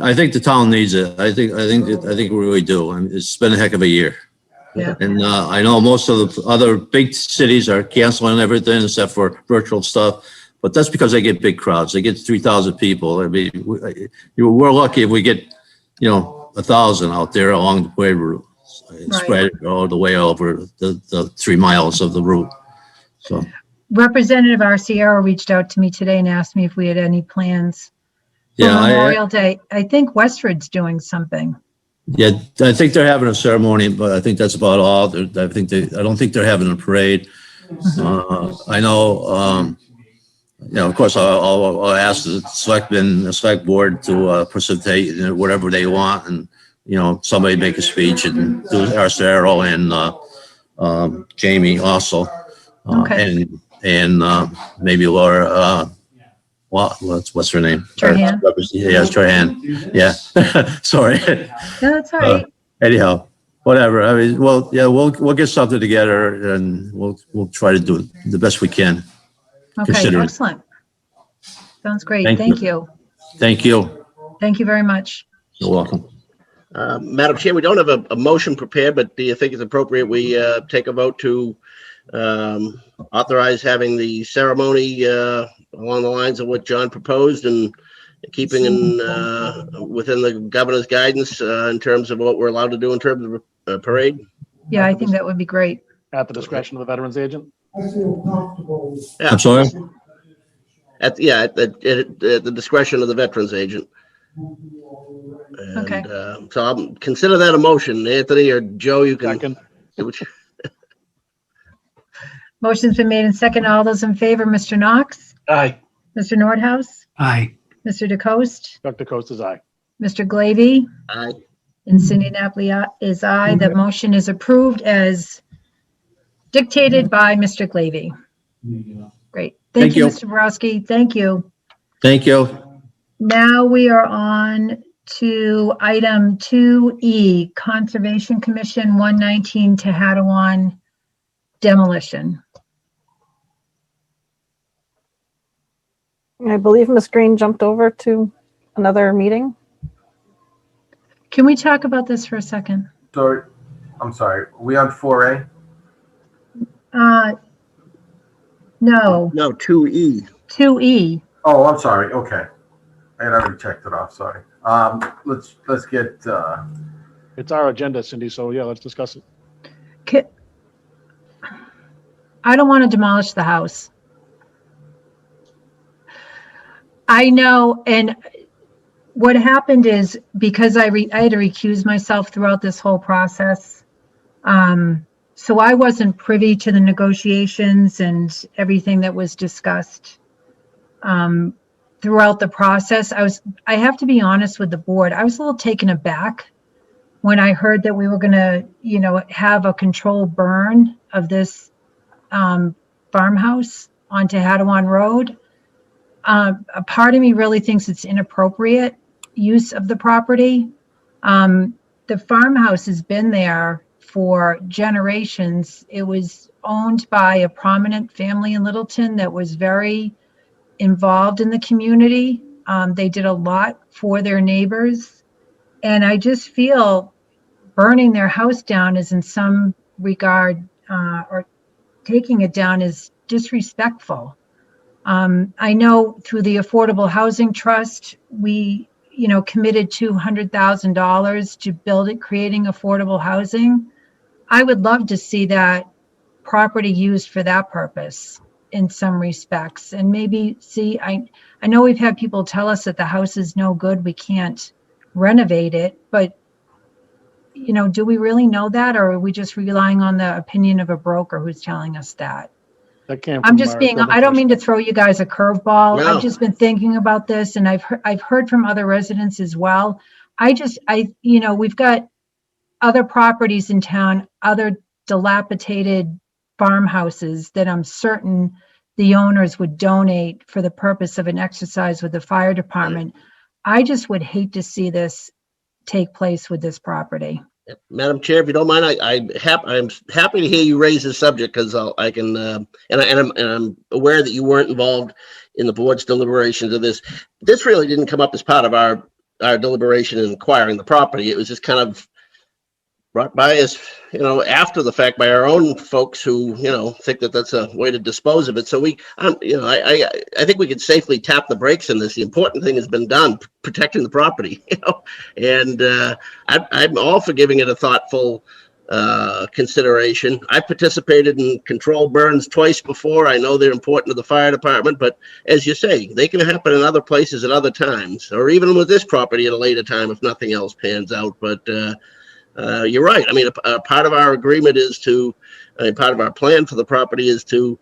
I think the town needs it. I think we really do. I mean, it's been a heck of a year. Yeah. And I know most of the other big cities are canceling everything except for virtual stuff, but that's because they get big crowds. They get 3,000 people. I mean, we're lucky if we get, you know, 1,000 out there along the way route, spread all the way over the 3 miles of the route. So. Representative Arciero reached out to me today and asked me if we had any plans for Memorial Day. I think Westford's doing something. Yeah, I think they're having a ceremony, but I think that's about all. I don't think they're having a parade. I know, you know, of course, I'll ask the select board to precipitate, you know, whatever they want, and, you know, somebody make a speech, and do Arcero and Jamie also, and maybe Laura. What's her name? Trahan. Yeah, Trahan. Yeah. Sorry. No, that's all right. Anyhow, whatever. I mean, well, yeah, we'll get something together, and we'll try to do the best we can. Okay, excellent. Sounds great. Thank Thank you. Thank you. Thank you very much. You're welcome. Madam Chair, we don't have a motion prepared, but do you think it's appropriate we take a vote to authorize having the ceremony along the lines of what John proposed, and keeping within the governor's guidance in terms of what we're allowed to do in terms of a parade? Yeah, I think that would be great. At the discretion of the veterans agent? Yeah. I'm sorry? At the discretion of the veterans agent. And, Okay. So I'll consider that a motion. Anthony or Joe, you can. Second. Motion's been made and second. All those in favor, Mr. Knox, Aye. Mr. Nordhaus, Aye. Mr. DeCoste, Dr. Coast is aye. Mr. Glavy, Aye. and Cindy Napoli is aye. The motion is approved as dictated by Mr. Glavy. Great. Thank you, you. Mr. Borowski. Thank you. Thank you. Now we are on to item 2E, Conservation Commission 119 Tehadawon demolition. I believe Ms. Green jumped over to another meeting. Can we talk about this for a second? Sorry, I'm sorry. Are we on 4A? No, No, 2E. 2E. Oh, I'm sorry. Okay. I had already checked it off. Sorry. Let's get, It's our agenda, Cindy, so yeah, let's discuss it. I don't want to demolish the house. I know, and what happened is because I had to recuse myself throughout this whole process. So I wasn't privy to the negotiations and everything that was discussed throughout the process. I have to be honest with the board. I was a little taken aback when I heard that we were going to, have a controlled burn of this farmhouse on Tehadawon Road. A part of me really thinks it's inappropriate use of the property. The farmhouse has been there for generations. It was owned by a prominent family in Littleton that was very involved in the community. They did a lot for their neighbors. And I just feel burning their house down is in some regard, or taking it down is disrespectful. I know through the Affordable Housing Trust, we, committed $200,000 to build it, creating affordable housing. I would love to see that property used for that purpose in some respects. And maybe I know we've had people tell us that the house is no good, we can't renovate it, but do we really know that, or are we just relying on the opinion of a broker who's telling us that? That came I'm from just our being, building I don't mean to commissioner. throw you guys a curveball. No. I've just been thinking about this, and I've heard from other residents as well. We've got other properties in town, other dilapidated farmhouses that I'm certain the owners would donate for the purpose of an exercise with the fire department. I just would hate to see this take place with this property. Madam Chair, if you don't mind, I'm happy to hear you raise this subject because I can, and I'm aware that you weren't involved in the board's deliberations of this. This really didn't come up as part of our deliberation in acquiring the property. It was just kind of brought by us, after the fact by our own folks who, think that that's a way to dispose of it. So I think we could safely tap the brakes on this. The important thing has been done, protecting the property, and I'm all for giving it a thoughtful consideration. I participated in controlled burns twice before. I know they're important to the fire department, but as you say, they can happen in other places at other times, or even with this property at a later time if nothing else pans out. But you're right. I mean, a part of our agreement is part of our plan for the property is to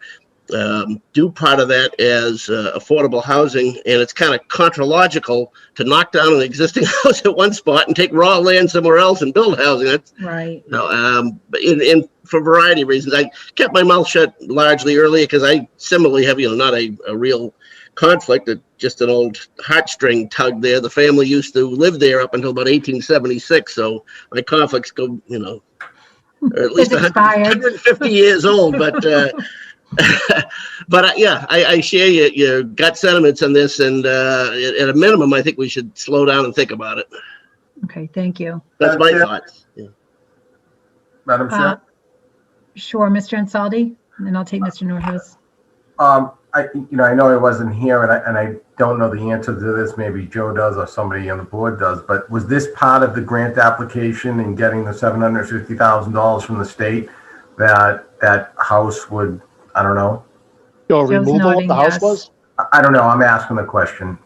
do part of that as affordable housing. And it's kind of contrological to knock down an existing house at one spot and take raw land somewhere else and build housing. That's Right. but for a variety of reasons. I kept my mouth shut largely earlier because I similarly have, not a real conflict, just an old heartstring tug there. The family used to live there up until about 1876, so my conflicts go, or at least 150 years old. But yeah, I share your gut sentiments on this, and at a minimum, I think we should slow down and think about it. Okay, thank you. That's my thoughts. Yeah. Madam Chair? Sure, Mr. Ansaldi, and then I'll take Mr. Nordhaus. I know I wasn't here, and I don't know the answer to this. Maybe Joe does, or somebody on the board does. But was this part of the grant application in getting the $750,000 from the state? That house would, I don't know. Removal of the house was? I don't know. I'm asking the question.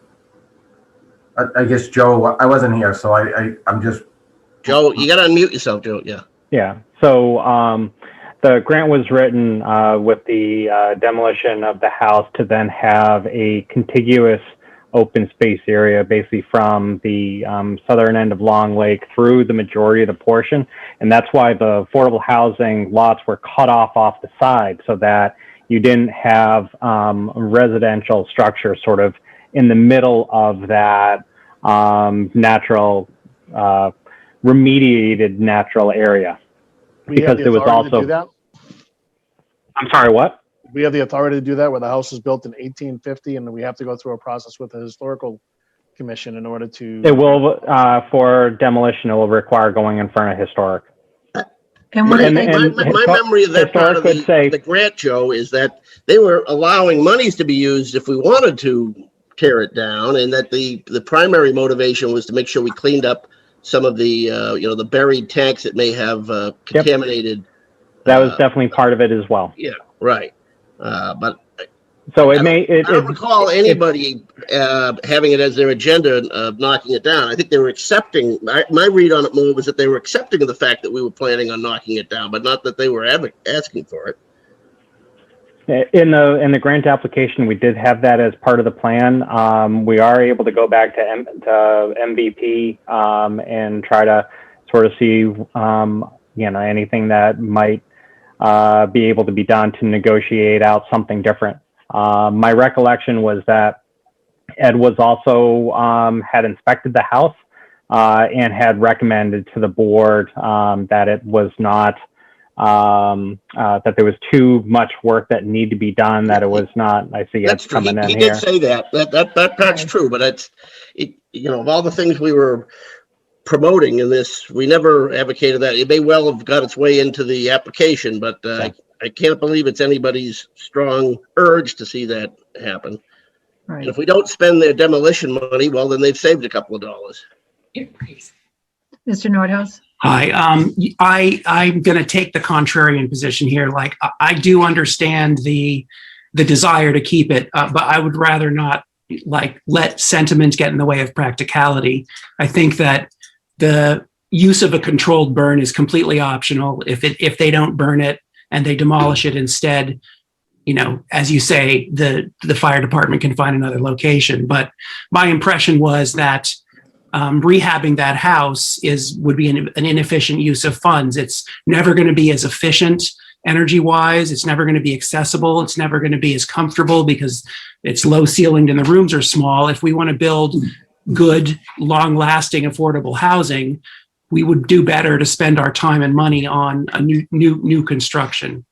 I guess Joe. I wasn't here, so I'm just. Joe, you got to unmute yourself, Joe. Yeah. Yeah. So the grant was written with the demolition of the house to then have a contiguous open space area, basically from the southern end of Long Lake through the majority of the portion. And that's why the affordable housing lots were cut off the side, so that you didn't have residential structure sort of in the middle of that natural, remediated natural area. We have Because the there was authority to do also, that? I'm sorry, what? We have the authority to do that where the house was built in 1850 and we have to go through a process with the historical commission in order to. It will, for demolition, it will require going in front of historic. And what, And- My and memory of that part of historic would say- the grant, Joe, is that they were allowing monies to be used if we wanted to tear it down, and that the primary motivation was to make sure we cleaned up some of the, the buried tanks that may have contaminated. That was definitely part of it as well. Yeah, right. But So I it don't recall anybody having it as their agenda of knocking it down. I think they were accepting, my read on it more was that they were accepting of the fact that we were planning on knocking it down, but not that they were asking for it. In the grant application, we did have that as part of the plan. We are able to go back to MVP and try to sort of see, anything that might be able to be done to negotiate out something different. My recollection was that Ed was also had inspected the house and had recommended to the board that it was not that there was too much work that needed to be done. That it was not. I see That's Ed true. coming in He here. did say that. That's true. But of all the things we were promoting in this, we never advocated that. It may well have got its way into the application, but I can't believe it's anybody's strong urge to see that happen. right. And if we don't spend their demolition money, well, then they've saved a couple of dollars. Mr. Nordhaus? Hi, I'm going to take the contrarian position here. Like, I do understand the desire to keep it, but I would rather not let sentiment get in the way of practicality. I think that the use of a controlled burn is completely optional. If they don't burn it and they demolish it instead, as you say, the fire department can find another location. But my impression was that rehabbing that house would be an inefficient use of funds. It's never going to be as efficient energy-wise. It's never going to be accessible. It's never going to be as comfortable because it's low ceilinged and the rooms are small. If we want to build good, long-lasting, affordable housing, we would do better to spend our time and money on a new construction.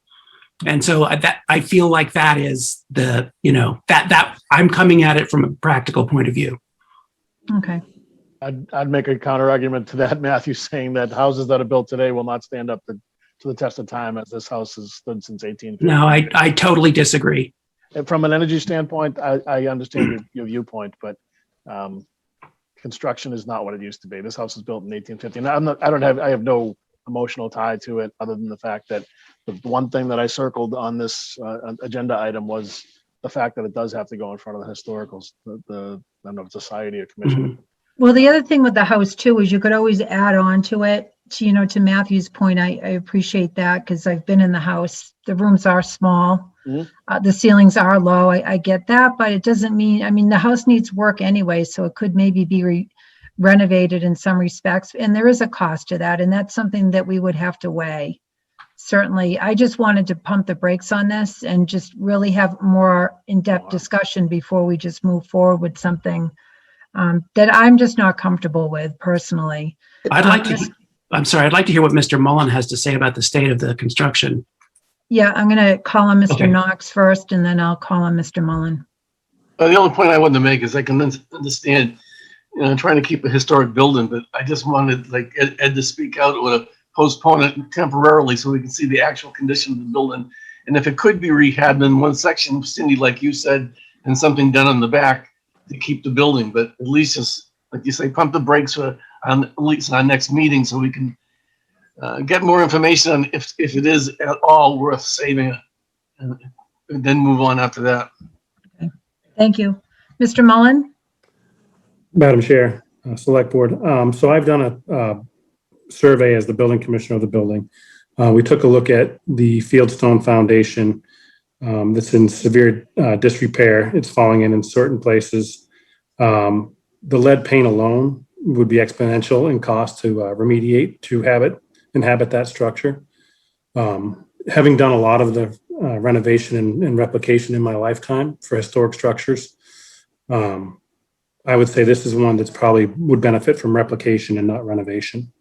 And so I feel like that is that I'm coming at it from a practical point of view. Okay. I'd make a counter argument to that, Matthew, saying that houses that are built today will not stand up to the test of time as this house has stood since 1850. No, I totally disagree. And from an energy standpoint, I understand your viewpoint, but construction is not what it used to be. This house was built in 1850. And I have no emotional tie to it other than the fact that the one thing that I circled on this agenda item was the fact that it does have to go in front of the historicals, I don't know if it's society or commission. Mm-hmm. Well, the other thing with the house too is you could always add on to it. To Matthew's point, I appreciate that because I've been in the house. The rooms are small. Mhm. The ceilings are low. I get that, but it doesn't mean, the house needs work anyway, so it could maybe be renovated in some respects. And there is a cost to that. And that's something that we would have to weigh. Certainly, I just wanted to pump the brakes on this and just really have more in-depth discussion before we just move forward with something that I'm just not comfortable with personally. I'd like to hear what Mr. Mullen has to say about the state of the construction. Yeah, I'm going to call on Mr. Okay. Knox first, and then I'll call on Mr. Mullen. The only point I wanted to make is I can understand, trying to keep a historic building, but I just wanted Ed to speak out or to postpone it temporarily so we can see the actual condition of the building. And if it could be rehabbed in one section, Cindy, like you said, and something done on the back to keep the building, but at least just, like you say, pump the brakes at least on our next meeting so we can get more information on if it is at all worth saving and then move on after that. Okay. Thank you. Mr. Mullen? Madam Chair, Select Board. So I've done a survey as the building commissioner of the building. We took a look at the Fieldstone Foundation that's in severe disrepair. It's falling in certain places. The lead paint alone would be exponential in cost to remediate, to inhabit that structure. Having done a lot of the renovation and replication in my lifetime for historic structures, I would say this is one that's probably would benefit from replication and not renovation.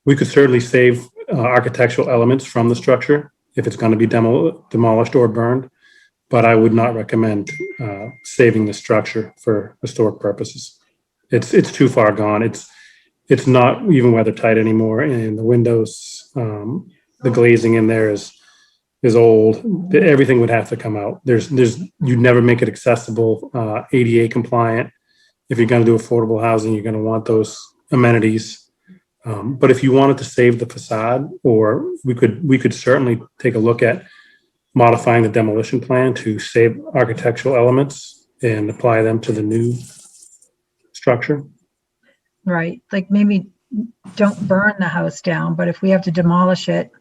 We could certainly save architectural elements from the structure if it's going to be demolished or burned, but I would not recommend saving the structure for historic purposes. It's too far gone. It's not even weather tight anymore, and the windows, the glazing in there is old. Everything would have to come out. You'd never make it accessible, ADA compliant. If you're going to do affordable housing, you're going to want those amenities. But if you wanted to save the facade, or we could certainly take a look at modifying the demolition plan to save architectural elements and apply them to the new structure. Right, like maybe don't burn the house down, but if we have to demolish it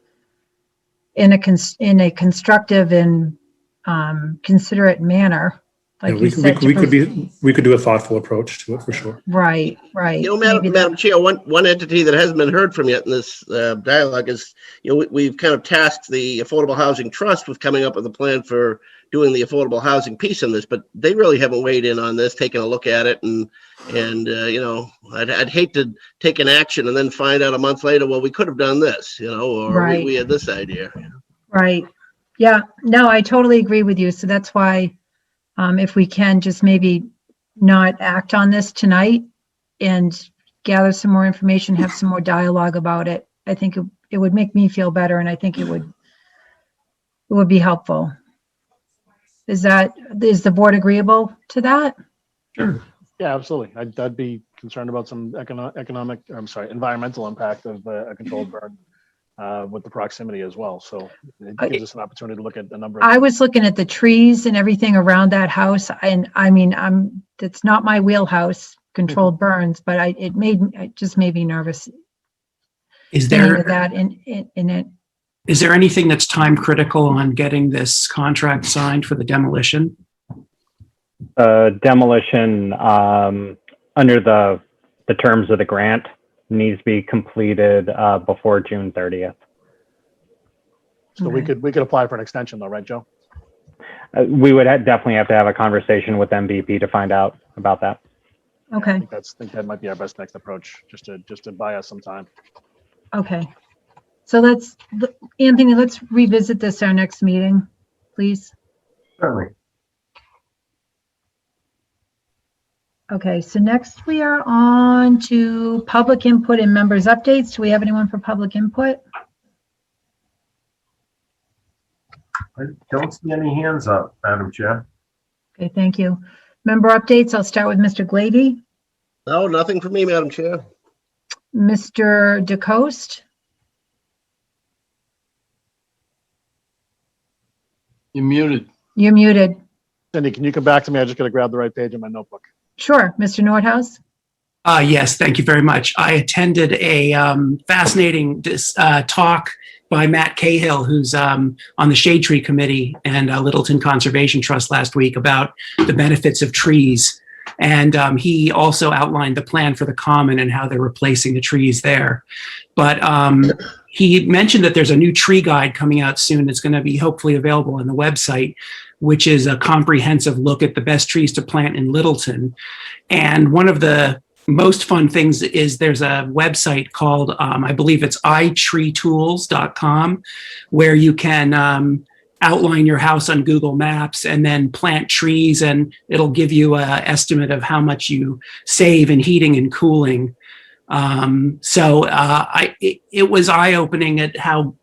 in a constructive and considerate manner, like Yeah, you said. we could do a thoughtful approach to it for sure. Right. You know, Maybe Madam Chair, one entity that hasn't been heard from yet in this dialogue is, we've kind of tasked the Affordable Housing Trust with coming up with a plan for doing the affordable housing piece in this, but they really haven't weighed in on this, taking a look at it, and I'd hate to take an action and then find out a month later, well, we could have done this, or Right. we had this idea. Right. Yeah, no, I totally agree with you. So that's why if we can just maybe not act on this tonight and gather some more information, have some more dialogue about it, I think it would make me feel better, and I think it would be helpful. Is the board agreeable to that? Sure. Yeah, absolutely. I'd be concerned about some environmental impact of a controlled burn with the proximity as well. So it gives us an opportunity to look at a number of. I was looking at the trees and everything around that house, and I mean, it's not my wheelhouse, controlled burns, but it just made me nervous. Is Thinking there of that in it? is there anything that's time critical on getting this contract signed for the demolition? Demolition under the terms of the grant needs to be completed before June 30th. So we could apply for an extension though, right, Joe? We would definitely have to have a conversation with MVP to find out about that. Okay. I think that might be our best next approach, just to buy us some time. Okay. So Anthony, let's revisit this our next meeting, please. Certainly. Okay, so next we are on to public input and members updates. Do we have anyone for public input? I don't see any hands up, Madam Chair. Okay, thank you. Member updates, I'll start with Mr. Glady. No, nothing for me, Madam Chair. Mr. DeCoste? You're muted. You're muted. Cindy, can you come back to me? I just got to grab the right page in my notebook. Sure, Mr. Nordhaus? Yes, thank you very much. I attended a fascinating talk by Matt Cahill, who's on the Shade Tree Committee and Littleton Conservation Trust last week, about the benefits of trees. And he also outlined the plan for the common and how they're replacing the trees there. But he mentioned that there's a new tree guide coming out soon that's going to be hopefully available on the website, which is a comprehensive look at the best trees to plant in Littleton. And one of the most fun things is there's a website called, I believe it's itreetools.com, where you can outline your house on Google Maps and then plant trees, and it'll give you an estimate of how much you save in heating and cooling. It was eye-opening at how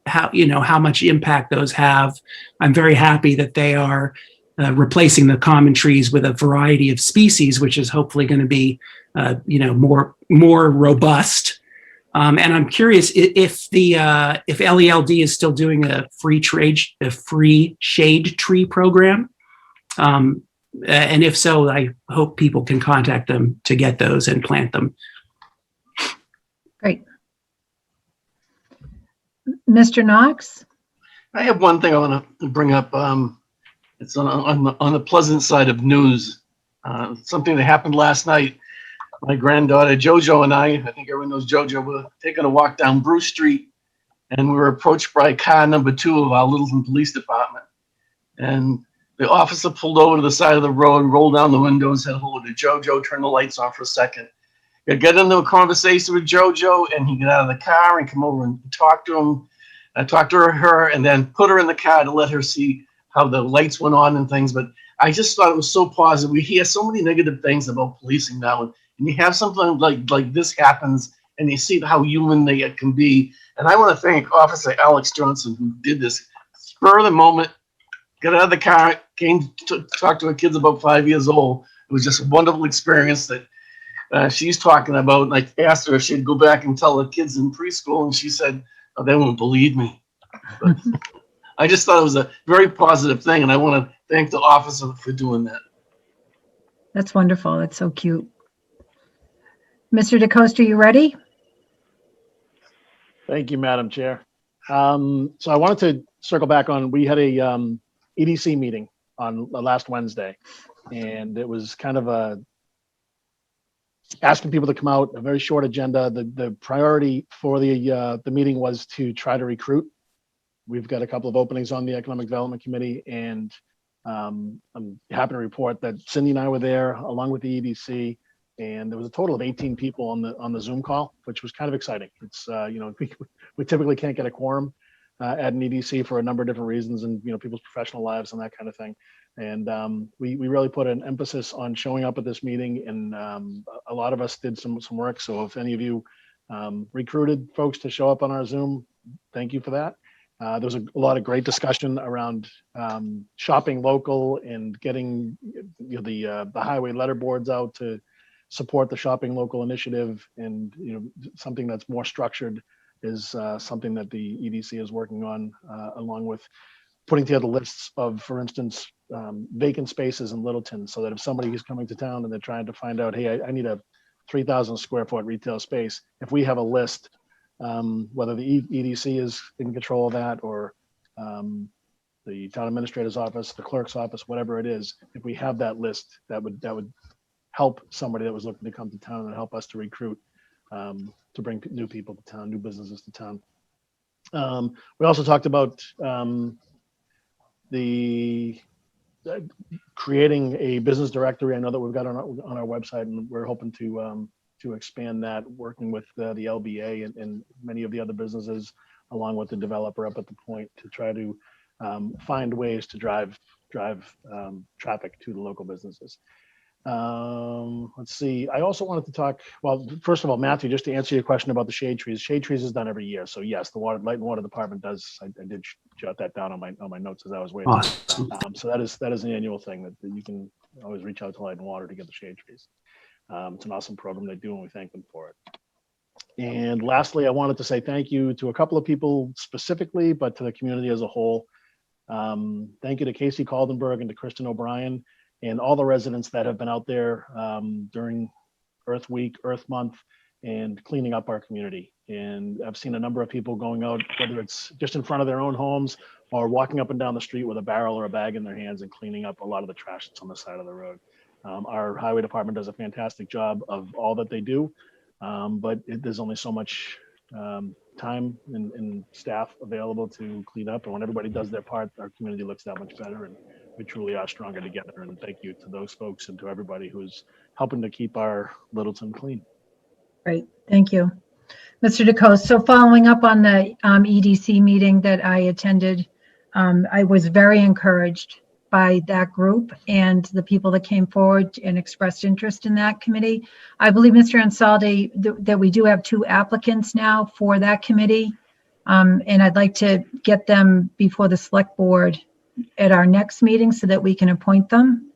much impact those have. I'm very happy that they are replacing the common trees with a variety of species, which is hopefully going to be more robust. And I'm curious if LELD is still doing a free shade tree program. And if so, I hope people can contact them to get those and plant them. Great. Mr. Knox? I have one thing I want to bring up. It's on the pleasant side of news. Something that happened last night. My granddaughter Jojo and I think everyone knows Jojo, were taking a walk down Bruce Street, and we were approached by car number 2 of our Littleton Police Department. And The officer pulled over to the side of the road, rolled down the window and said hello to JoJo, turned the lights on for a second. I got into a conversation with JoJo, and he got out of the car and come over and talk to him. I talked to her and then put her in the car to let her see how the lights went on and things. But I just thought it was so positive. We hear so many negative things about policing now, and you have something like this happens, and you see how human they can be. And I want to thank Officer Alex Johnson, who did this spur of the moment, got out of the car, came to talk to her kids about 5 years old. It was just a wonderful experience that she's talking about. And I asked her if she'd go back and tell the kids in preschool, and she said, oh, they won't believe me. But I just thought it was a very positive thing, and I want to thank the officer for doing that. That's wonderful. That's so cute. Mr. DeCosta, you ready? Thank you, Madam Chair. So I wanted to circle back on, we had a EDC meeting on last Wednesday, and it was kind of asking people to come out, a very short agenda. The priority for the meeting was to try to recruit. We've got a couple of openings on the Economic Development Committee, and I'm happy to report that Cindy and I were there along with the EDC, and there was a total of 18 people on the Zoom call, which was kind of exciting. It's we typically can't get a quorum at an EDC for a number of different reasons, and people's professional lives and that kind of thing. And we really put an emphasis on showing up at this meeting, and a lot of us did some work. So if any of you recruited folks to show up on our Zoom, thank you for that. There was a lot of great discussion around shopping local and getting the highway letterboards out to support the shopping local initiative, and something that's more structured is something that the EDC is working on, along with putting together lists of, for instance, vacant spaces in Littleton, so that if somebody is coming to town and they're trying to find out, hey, I need a 3,000 square foot retail space, if we have a list, whether the EDC is in control of that, or the town administrator's office, the clerk's office, whatever it is, if we have that list, that would help somebody that was looking to come to town and help us to recruit, to bring new people to town, new businesses to town. We also talked about creating a business directory. I know that we've got on our website, and we're hoping to expand that, working with the LBA and many of the other businesses, along with the developer up at the point, to try to find ways to drive traffic to the local businesses. Let's see. I also wanted to talk, well, first of all, Matthew, just to answer your question about the shade trees. Shade trees is done every year. So yes, the Light and Water Department does. I did jot that down on my notes as I was waiting. Awesome. So that is an annual thing that you can always reach out to Light and Water to get the shade trees. It's an awesome program they do, and we thank them for it. And lastly, I wanted to say thank you to a couple of people specifically, but to the community as a whole. Thank you to Casey Caldenberg and to Kristen O'Brien, and all the residents that have been out there during Earth Week, Earth Month, and cleaning up our community. And I've seen a number of people going out, whether it's just in front of their own homes or walking up and down the street with a barrel or a bag in their hands and cleaning up a lot of the trash that's on the side of the road. Our highway department does a fantastic job of all that they do, but there's only so much time and staff available to clean up. And when everybody does their part, our community looks that much better, and we truly are stronger together. And thank you to those folks and to everybody who's helping to keep our Littleton clean. Great, thank you. Mr. DeCoste, so following up on the EDC meeting that I attended, I was very encouraged by that group and the people that came forward and expressed interest in that committee. I believe, Mr. Ansaldi, that we do have 2 applicants now for that committee. And I'd like to get them before the select board at our next meeting so that we can appoint them.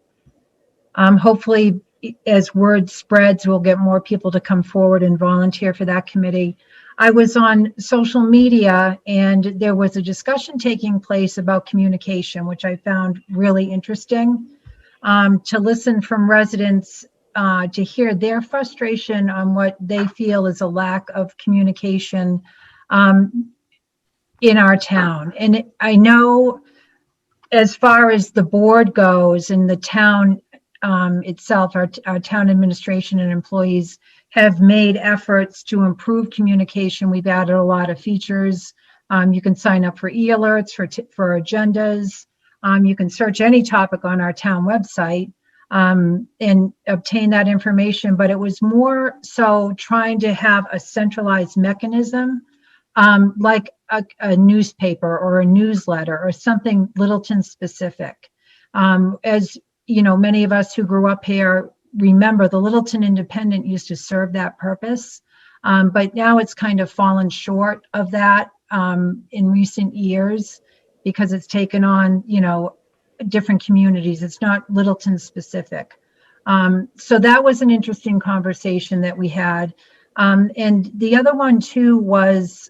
Hopefully, as word spreads, we'll get more people to come forward and volunteer for that committee. I was on social media, and there was a discussion taking place about communication, which I found really interesting, to listen from residents, to hear their frustration on what they feel is a lack of communication in our town. And I know, as far as the board goes and the town itself, our town administration and employees have made efforts to improve communication. We've added a lot of features. You can sign up for e-alerts, for agendas. You can search any topic on our town website and obtain that information, but it was more so trying to have a centralized mechanism, like a newspaper or a newsletter or something Littleton specific. As you know, many of us who grew up here remember the Littleton Independent used to serve that purpose, but now it's kind of fallen short of that in recent years because it's taken on, you know, different communities. It's not Littleton specific. So that was an interesting conversation that we had. And the other one too was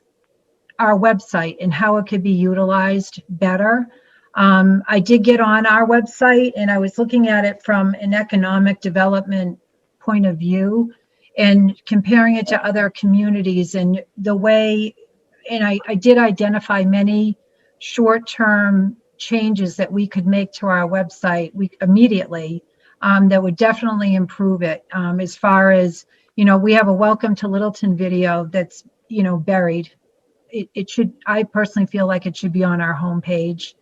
our website and how it could be utilized better. I did get on our website and I was looking at it from an economic development point of view and comparing it to other communities and the way, and I did identify many short-term changes that we could make to our website immediately that would definitely improve it. As far as, you know, we have a welcome to Littleton video that's, you know, buried. It should, I personally feel like it should be on our homepage.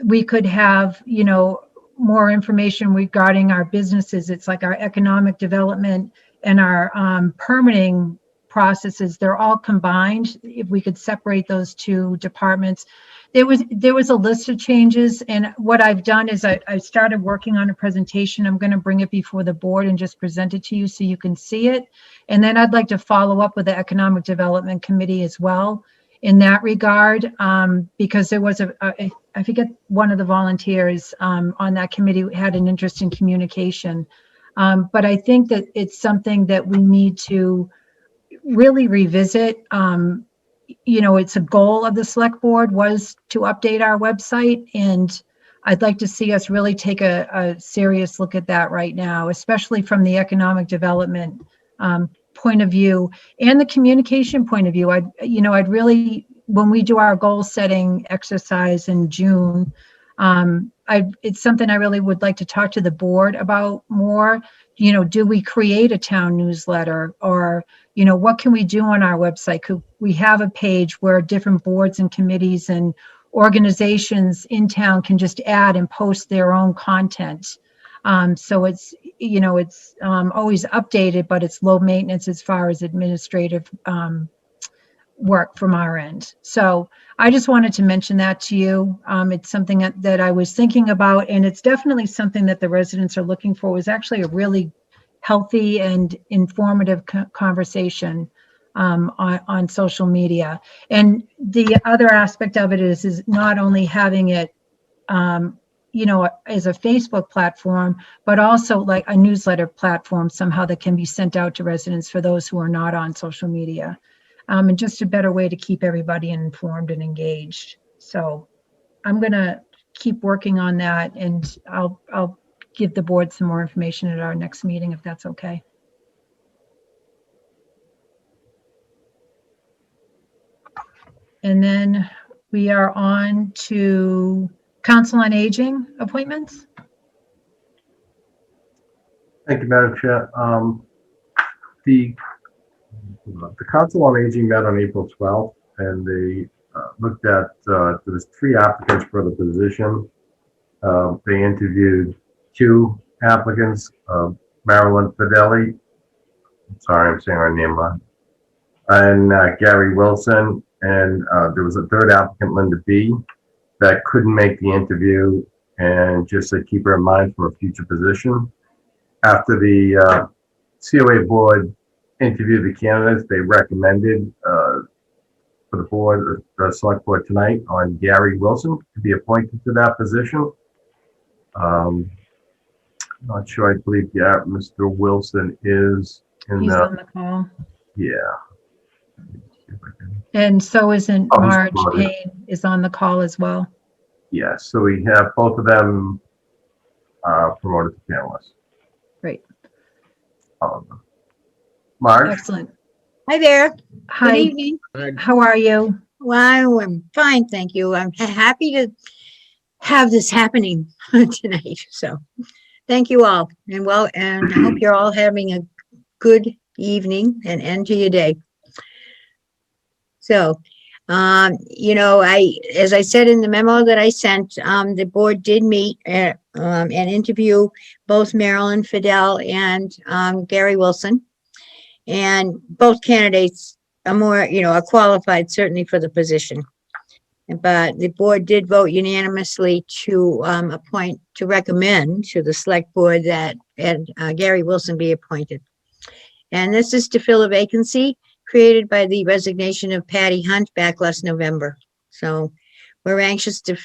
We could have, you know, more information regarding our businesses. It's like our economic development and our permitting processes. They're all combined. If we could separate those two departments. There was a list of changes, and what I've done is I started working on a presentation. I'm going to bring it before the board and just present it to you so you can see it. And then I'd like to follow up with the Economic Development Committee as well in that regard, because there was I forget, one of the volunteers on that committee had an interest in communication. But I think that it's something that we need to really revisit. You know, it's a goal of the select board was to update our website, and I'd like to see us really take a serious look at that right now, especially from the economic development point of view and the communication point of view. I'd really, when we do our goal setting exercise in June, it's something I really would like to talk to the board about more. You know, do we create a town newsletter, or, you know, what can we do on our website? Could we have a page where different boards and committees and organizations in town can just add and post their own content? So it's, you know, it's always updated, but it's low maintenance as far as administrative work from our end. So I just wanted to mention that to you. It's something that I was thinking about, and it's definitely something that the residents are looking for. It was actually a really healthy and informative conversation on social media. And the other aspect of it is not only having it, you know, as a Facebook platform, but also like a newsletter platform somehow that can be sent out to residents for those who are not on social media. And just a better way to keep everybody informed and engaged. So I'm going to keep working on that, and I'll give the board some more information at our next meeting, if that's okay. And then we are on to Council on Aging appointments. Thank you, Madam Chair. The Council on Aging met on April 12th, and they looked at, there was 3 applicants for the position. They interviewed 2 applicants, Marilyn Fideli, sorry, I'm saying her name wrong, and Gary Wilson, and there was a 3rd applicant, Linda B., that couldn't make the interview and just said keep her in mind for a future position. After the COA board interviewed the candidates, they recommended for the board, the select board tonight, on Gary Wilson to be appointed to that position. Not sure, I believe, Mr. Wilson is in He's on the call. Yeah. And so isn't Oh, he's Marge promoted. Payne is on the call as well. Yeah, so we have both of them promoted to panelists. Great. Marge? Excellent. Hi there. Good Hi, evening. how are you? Well, I'm fine, thank you. I'm happy to have this happening tonight. So thank you all. And I hope you're all having a good evening and end to your day. So As I said in the memo that I sent, the board did meet and interview both Marilyn Fidel and Gary Wilson. And both candidates are qualified certainly for the position. But the board did vote unanimously to recommend to the select board that Gary Wilson be appointed. And this is to fill a vacancy created by the resignation of Patty Hunt back last November. So we're anxious to,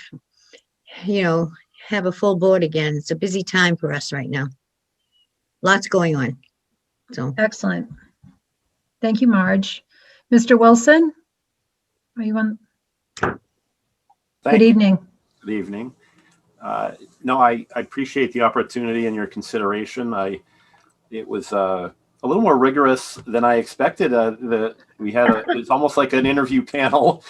have a full board again. It's a busy time for us right now. Lots going on. So Excellent. Thank you, Marge. Mr. Wilson? Are you on? Good evening. Good evening. No, I appreciate the opportunity and your consideration. It was a little more rigorous than I expected. It's almost like an interview panel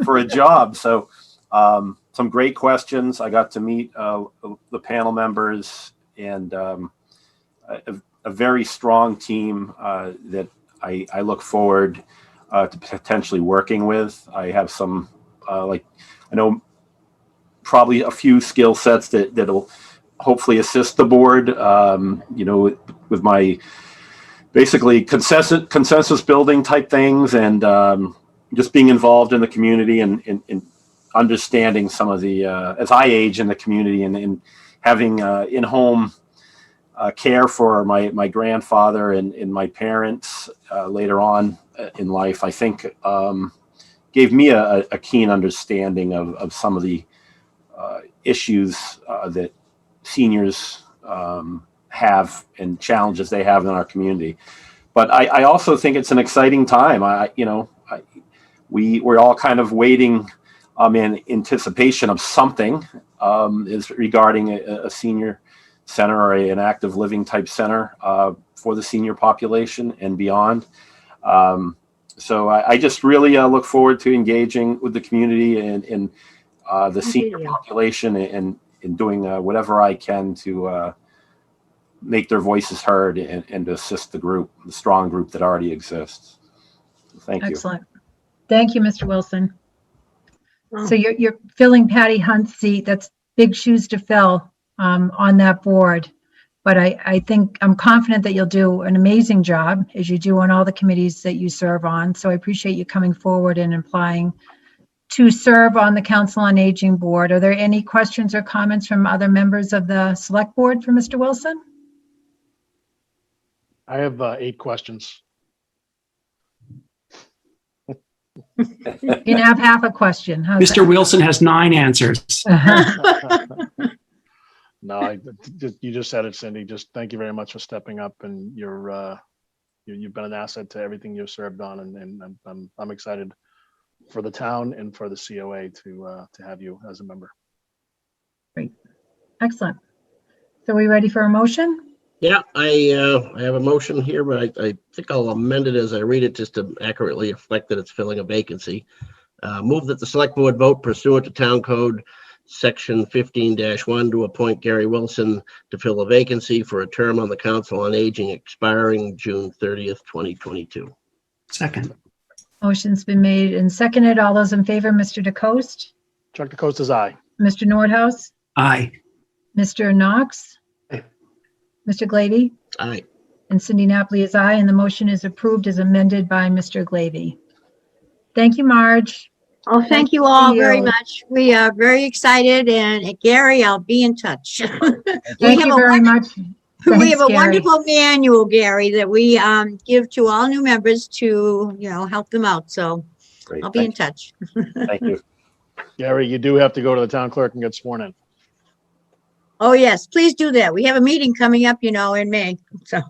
for a job. So some great questions. I got to meet the panel members and a very strong team that I look forward to potentially working with. I have some I know probably a few skill sets that'll hopefully assist the board, with my basically consensus building type things and just being involved in the community and understanding some of the, as I age in the community and having in-home care for my grandfather and my parents later on in life, I think gave me a keen understanding of some of the issues that seniors have and challenges they have in our community. But I also think it's an exciting time. We're all kind of waiting in anticipation of something is regarding a senior center or an active living type center for the senior population and beyond. So I just really look forward to engaging with the community and the senior population and doing whatever I can to make their voices heard and to assist the strong group that already exists. Thank you. Excellent. Thank you, Mr. Wilson. So you're filling Patty Hunt's seat. That's big shoes to fill on that board. But I think I'm confident that you'll do an amazing job as you do on all the committees that you serve on. So I appreciate you coming forward and applying to serve on the Council on Aging Board. Are there any questions or comments from other members of the Select Board for Mr. Wilson? I have 8 questions. You can have half a question. How's Mr. that? Wilson has 9 answers. No, you just said it, Cindy. Just thank you very much for stepping up, and you've been an asset to everything you've served on, and I'm excited for the town and for the COA to have you as a member. Great, excellent. So are we ready for a motion? Yeah, I have a motion here, but I think I'll amend it as I read it just to accurately reflect that it's filling a vacancy. Move that the select board vote pursuant to town code section 15-1 to appoint Gary Wilson to fill a vacancy for a term on the Council on Aging expiring June 30th, 2022. Second. Motion's been made and seconded. All those in favor, Mr. DeCoste? Chuck DeCoste is aye. Mr. Nordhaus? Aye. Mr. Knox? Aye. Mr. Glavy? Aye. And Cindy Napoli is aye, and the motion is approved as amended by Mr. Glavy. Thank you, Marge. Oh, thank you all very much. We are very excited, and Gary, I'll be in touch. Thank you very much. We have a Gary. wonderful manual, Gary, that we give to all new members to, help them out. So Great. I'll be in touch. Thank you. Gary, you do have to go to the town clerk and get sworn in. Oh, yes, please do that. We have a meeting coming up, in May. So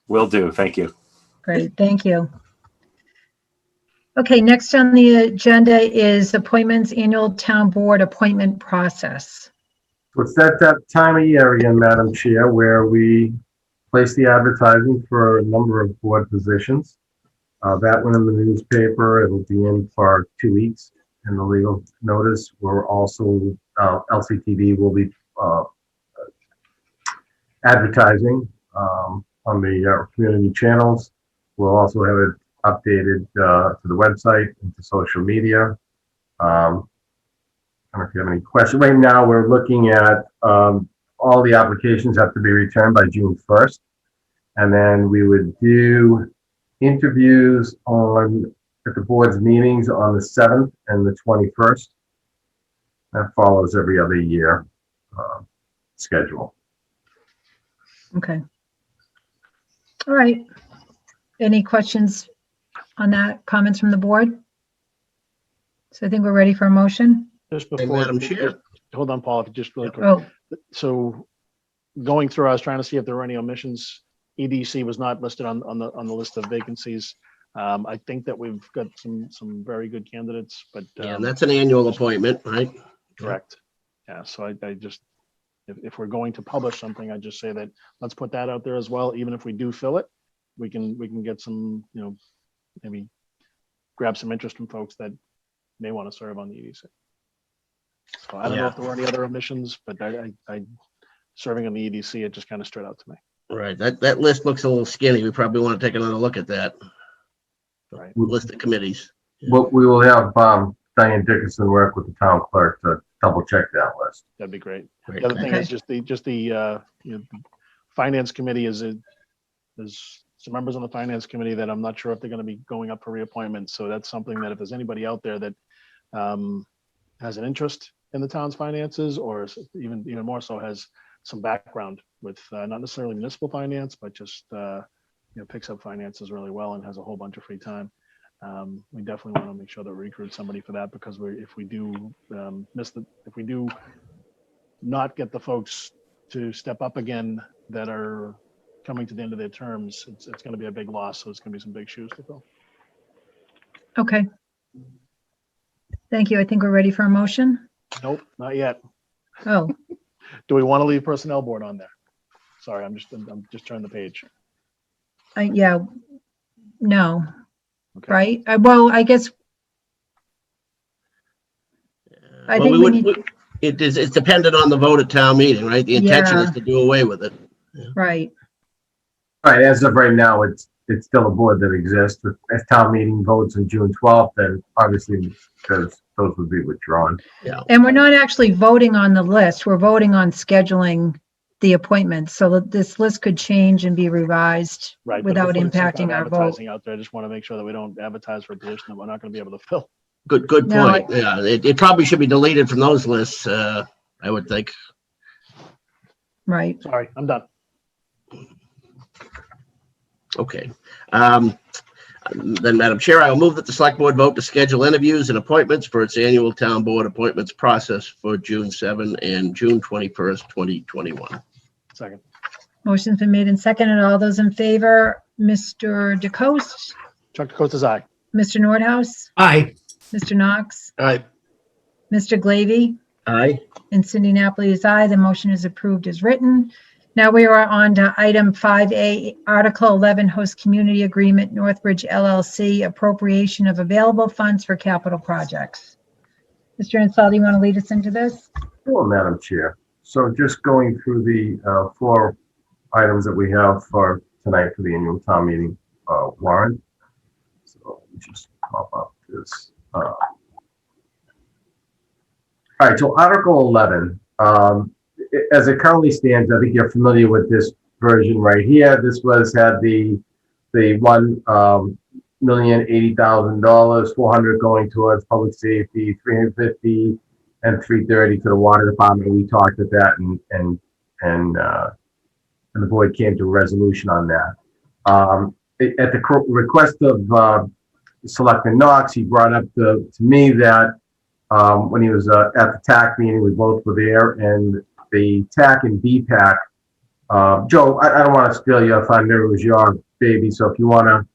Will do. Thank you. Great, thank you. Okay, next on the agenda is appointments, annual town board appointment process. It's that time of year again, Madam Chair, where we place the advertising for a number of board positions. That went in the newspaper. It'll be in for 2 weeks in the legal notice. We're also, LCTV will be advertising on the community channels. We'll also have it updated to the website and to social media. I don't know if you have any questions. Right now, we're looking at all the applications have to be returned by June 1st. And then we would do interviews at the board's meetings on the 7th and the 21st. That follows every other year schedule. Okay. All right. Any questions on that? Comments from the board? So I think we're ready for a motion. Just Hey, before, Madam Chair. hold on, Paul, if you just really quick. Oh, So going through, I was trying to see if there were any omissions. EDC was not listed on the list of vacancies. I think that we've got some very good candidates, but Yeah, and that's an annual appointment, right? correct. Yeah, so I just, if we're going to publish something, I just say that let's put that out there as well. Even if we do fill it, we can get some, maybe grab some interest from folks that may want to serve on the EDC. So I don't know if there were any other omissions, but I serving on the EDC, it just kind of stood out to me. Right. That list looks a little skinny. We probably want to take another look at that. Right. List of committees. Well, we will have Diane Dickinson work with the town clerk to double check that list. That'd be great. Great. The other thing Okay. is just the finance committee there's some members on the finance committee that I'm not sure if they're going to be going up for reappointment. So that's something that if there's anybody out there that has an interest in the town's finances, or even more so has some background with not necessarily municipal finance, but just picks up finances really well and has a whole bunch of free time. We definitely want to make sure that we recruit somebody for that, because if we do not get the folks to step up again that are coming to the end of their terms, it's going to be a big loss. So it's going to be some big shoes to fill. okay. Thank you. I think we're ready for a motion. Nope, not yet. Oh, Do we want to leave personnel board on there? Sorry, I'm just turning the page. yeah, no, Okay. right? Well, I guess. I Well, think we need, it's dependent on the vote at town meeting, right? The intention is Yeah. to do away with it. right, All right, as of right now, it's still a board that exists. If town meeting votes on June 12th, then obviously those would be withdrawn. and we're not actually voting on the list. We're voting on scheduling the appointments. So that this list could change and be revised Right. but without if we're putting some kind impacting of our vote. advertising out there, I just want to make sure that we don't advertise for a position that we're not going to be able to fill. Good No, point. Yeah, it probably should be deleted from those lists, I would think. Right. Sorry, I'm done. Okay. Then, Madam Chair, I will move that the select board vote to schedule interviews and appointments for its annual town board appointments process for June 7 and June 21st, 2021. Second. Motion's been made and seconded. All those in favor, Mr. DeCoste, Chuck DeCosta's aye. Mr. Nordhaus, Aye. Mr. Knox, All right. Mr. Glavy, Aye. and Cindy Napoli is aye. The motion is approved as written. Now we are on to item 5A, Article 11, Host Community Agreement, Northbridge LLC, appropriation of available funds for capital projects. Mr. Ansel, do you want to lead us into this? Sure, Madam Chair. So just going through the 4 items that we have for tonight for the annual town meeting warrant. So let me just pop up this. All right, so Article 11, as it currently stands, I think you're familiar with this version right here. This had the $1,080,000, 400 going towards public safety, 350 and 330 to the water department. We talked at that, and the board came to a resolution on that. At the request of Selectman Knox, he brought up to me that when he was at the TAC meeting, we both were there, and the TAC and BPAC. Joe, I don't want to steal your thunder. It was your baby, so if you want to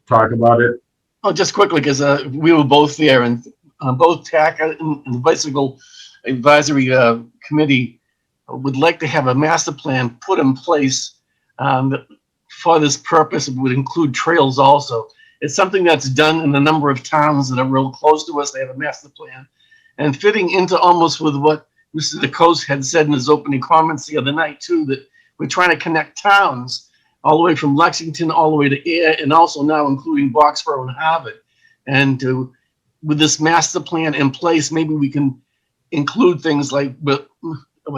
talk about it. Oh, just quickly, because we were both there, and both TAC and the Bicycle Advisory Committee would like to have a master plan put in place for this purpose. It would include trails also. It's something that's done in a number of towns that are real close to us. They have a master plan. And fitting into almost with what Mr. DeCoste had said in his opening comments the other night, too, that we're trying to connect towns. all the way from Lexington, all the way to Air, and also now including Boxborough and Harvard. And with this master plan in place, maybe we can include things like what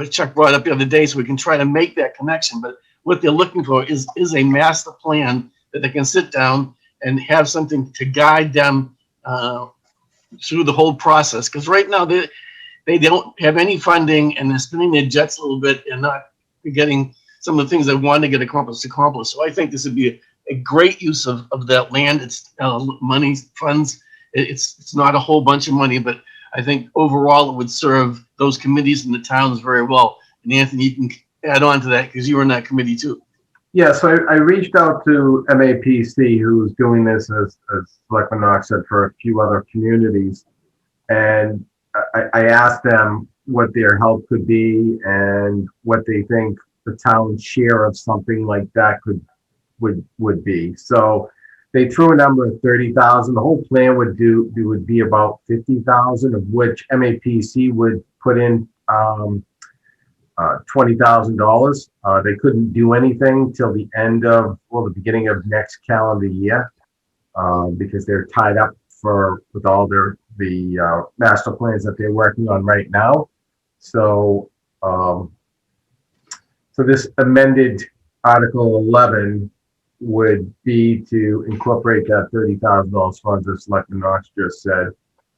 Chuck brought up the other day, so we can try to make that connection. But what they're looking for is a master plan that they can sit down and have something to guide them through the whole process. Because right now they don't have any funding, and they're spinning their jets a little bit and not getting some of the things they want to get accomplished. So I think this would be a great use of that land. It's money, funds. It's not a whole bunch of money, but I think overall it would serve those committees and the towns very well. And Anthony, you can add on to that because you were in that committee too. Yeah, so I reached out to MAPC, who's doing this, as Selectman Knox said, for a few other communities. And I asked them what their help could be and what they think the town's share of something like that would be. So they threw a number of 30,000. The whole plan would be about 50,000, of which MAPC would put in $20,000. They couldn't do anything till the beginning of next calendar year, because they're tied up with all the master plans that they're working on right now. So this amended Article 11 would be to incorporate that $30,000 funds, as Selectman Knox just said,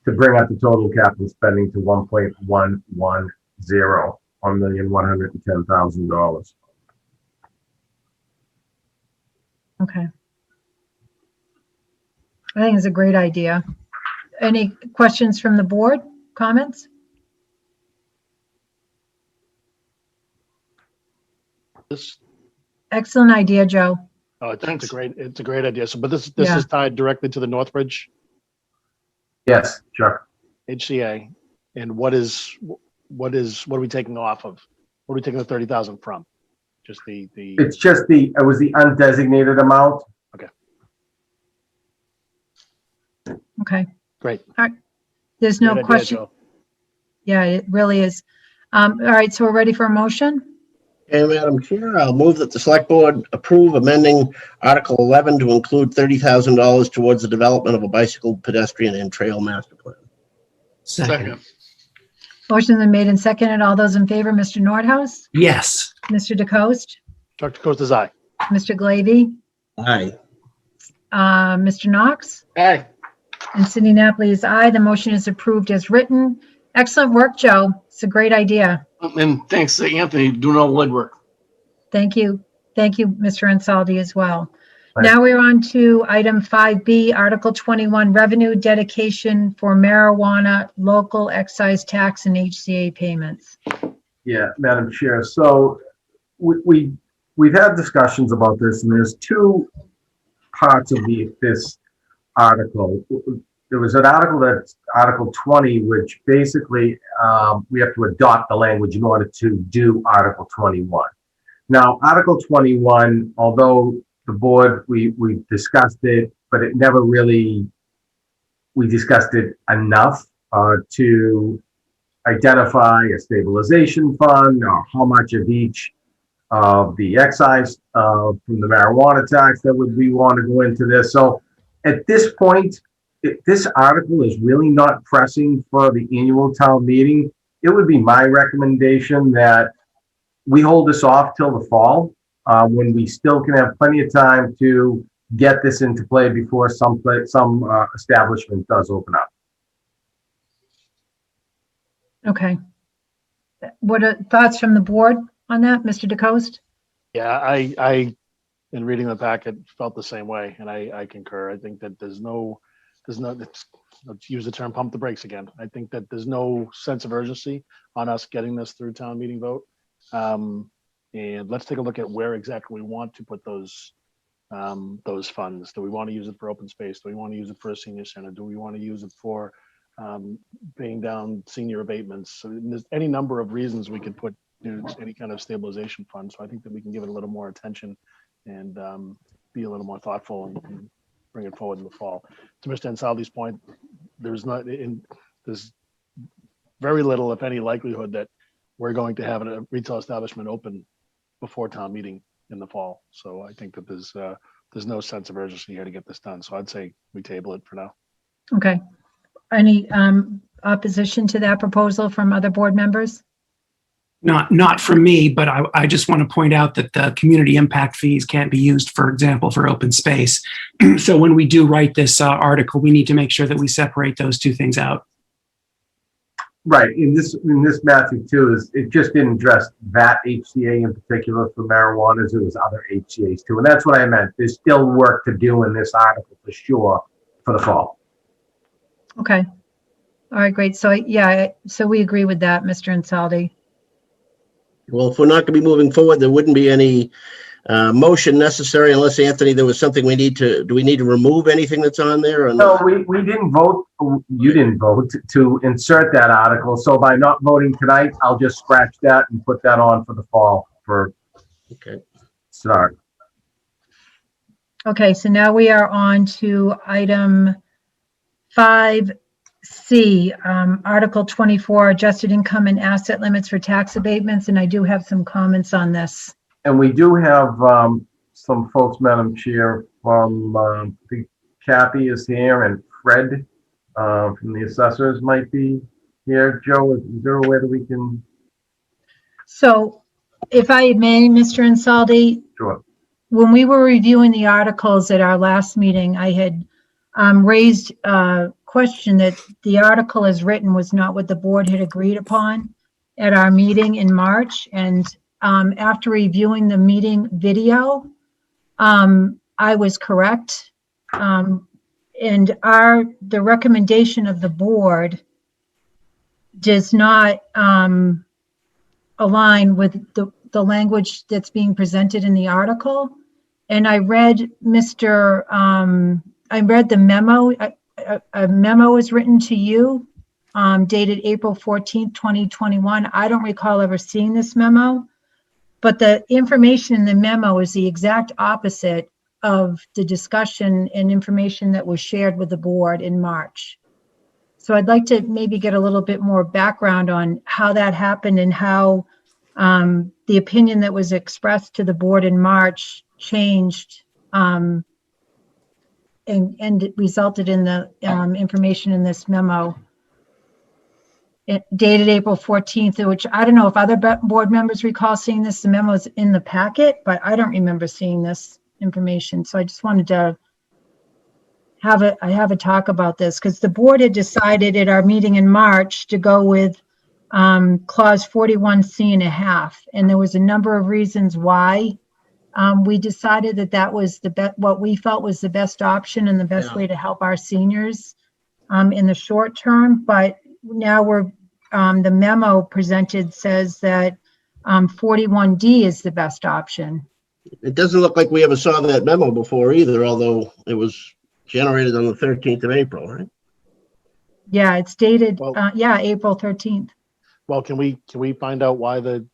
to bring up the total capital spending to $1,110,000. Okay. I think it's a great idea. Any questions from the board? Comments? Excellent idea, Joe. Oh, it's a great idea. So, but this is tied directly to the Northbridge Yes, Chuck. HCA. And what are we taking off of? What are we taking the 30,000 from? Just the. It's just it was the undesignated amount. Okay. Okay. Great. All right. There's no Great idea, question. Joe. Yeah, it really is. All right, so we're ready for a motion? And Madam Chair, I'll move that the Select Board approve amending Article 11 to include $30,000 towards the development of a bicycle, pedestrian, and trail master plan. Second. Motion been made and seconded. All those in favor, Mr. Nordhaus, Yes. Mr. DeCoste, Dr. Costa's aye. Mr. Glavy, Aye. Mr. Knox, Aye. and Cindy Napoli is aye. The motion is approved as written. Excellent work, Joe. It's a great idea. And thanks to Anthony doing all the legwork. Thank you. Thank you, Mr. Ansaldi, as well. Right. Now we're on to item 5B, Article 21, Revenue Dedication for Marijuana, Local Excise Tax and HCA Payments. Yeah, Madam Chair. So we've had discussions about this, and there's two parts of this article. There was an article that's Article 20, which basically we have to adopt the language in order to do Article 21. Now, Article 21, although the board, we discussed it, but it never really, we discussed it enough to identify a stabilization fund or how much of each of the excise from the marijuana tax that we want to go into this. So at this point, this article is really not pressing for the annual town meeting. It would be my recommendation that we hold this off till the fall, when we still can have plenty of time to get this into play before some establishment does open up. Okay. What are thoughts from the board on that, Mr. DeCoste? Yeah, I in reading the packet felt the same way, and I concur. I think that there's no, let's use the term pump the brakes again. I think that there's no sense of urgency on us getting this through town meeting vote. And let's take a look at where exactly we want to put those funds. Do we want to use it for open space? Do we want to use it for a senior center? Do we want to use it for paying down senior abatements? So there's any number of reasons we could put any kind of stabilization fund. So I think that we can give it a little more attention and be a little more thoughtful and bring it forward in the fall. To Mr. Ansaldi's point, there's very little, if any, likelihood that we're going to have a retail establishment open before town meeting in the fall. So I think that there's no sense of urgency here to get this done. So I'd say we table it for now. Okay. Any opposition to that proposal from other board members? Not for me, but I just want to point out that the community impact fees can't be used, for example, for open space. So when we do write this article, we need to make sure that we separate those two things out. Right, in this Matthew too, it just didn't address that HCA in particular for marijuana, it was other HCA's too, and that's what I meant. There's still work to do in this article for sure for the fall. Okay. All right, great. So yeah, so we agree with that, Mr. Insaldi. Well, if we're not going to be moving forward, there wouldn't be any motion necessary unless, Anthony, there was something do we need to remove anything that's on there? Or No, we didn't vote, you didn't vote to insert that article. So by not voting tonight, I'll just scratch that and put that on for the fall for start. Okay, so now we are on to item 5C, Article 24, adjusted income and asset limits for tax abatements. And I do have some comments on this. And we do have some folks, Madam Chair, from I think Kathy is here and Fred from the assessors might be here. Joe, is there a way that we can? So if I may, Mr. Insaldi, Sure. when we were reviewing the articles at our last meeting, I had raised a question that the article as written was not what the board had agreed upon at our meeting in March. And after reviewing the meeting video, I was correct. And the recommendation of the board does not align with the language that's being presented in the article. And I read the memo. A memo was written to you, dated April 14th, 2021. I don't recall ever seeing this memo, but the information in the memo is the exact opposite of the discussion and information that was shared with the board in March. So I'd like to maybe get a little bit more background on how that happened and how the opinion that was expressed to the board in March changed and it resulted in the information in this memo. It dated April 14th, which I don't know if other board members recall seeing this. The memo is in the packet, but I don't remember seeing this information. So I just wanted to have a talk about this because the board had decided at our meeting in March to go with clause 41C.5, and there was a number of reasons why we decided that was what we felt was the best option and the best way to help our seniors in the short term. But now the memo presented says that 41D is the best option. It doesn't look like we ever saw that memo before either, although it was generated on the 13th of April, right? Yeah, it's dated, April 13th. Well, can we find out why the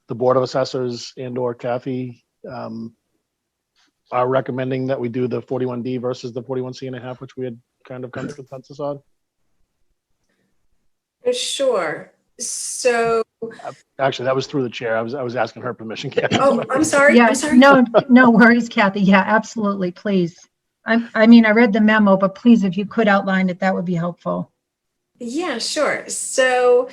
Board of Assessors and or Kathy are recommending that we do the 41D versus the 41C.5, which we had kind of come to consensus on? Sure. So actually, that was through the chair. I was asking her permission, Kathy. Oh, I'm sorry. Yeah, I'm sorry. no worries, Kathy. Yeah, absolutely. Please. I mean, I read the memo, but please, if you could outline it, that would be helpful. Yeah, sure. So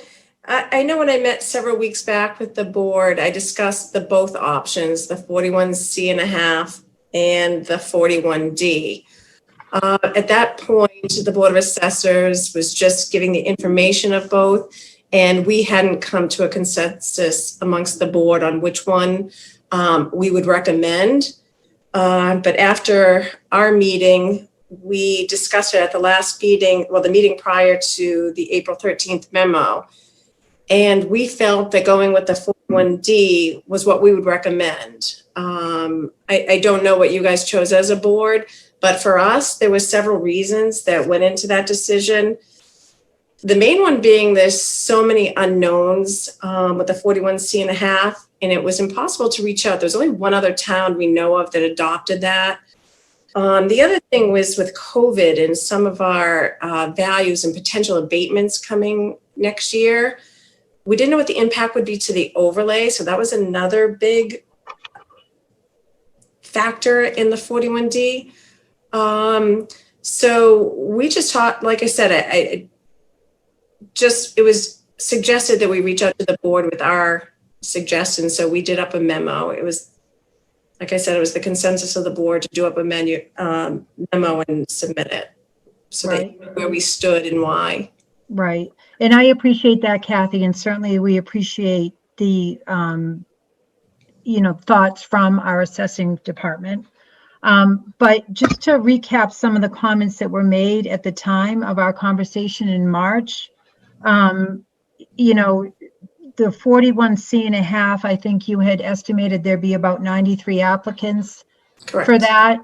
I know when I met several weeks back with the board, I discussed both options, the 41C.5 and the 41D. At that point, the Board of Assessors was just giving the information of both, and we hadn't come to a consensus amongst the board on which one we would recommend. But after our meeting, we discussed it at the last meeting, well, the meeting prior to the April 13th memo. And we felt that going with the 41D was what we would recommend. I don't know what you guys chose as a board, but for us, there were several reasons that went into that decision. The main one being there's so many unknowns with the 41C.5, and it was impossible to reach out. There's only one other town we know of that adopted that. The other thing was with COVID and some of our values and potential abatements coming next year. we didn't know what the impact would be to the overlay. So that was another big factor in the 41D. So we just talked, like I said, it was suggested that we reach out to the board with our suggestions. So we did up a memo. It was, like I said, it was the consensus of the board to do up a memo and submit it. So Right. they knew where we stood and why. Right. And I appreciate that, Kathy, and certainly we appreciate the, thoughts from our assessing department. But just to recap some of the comments that were made at the time of our conversation in March, the 41C.5, I think you had estimated there'd be about 93 applicants Correct. for that.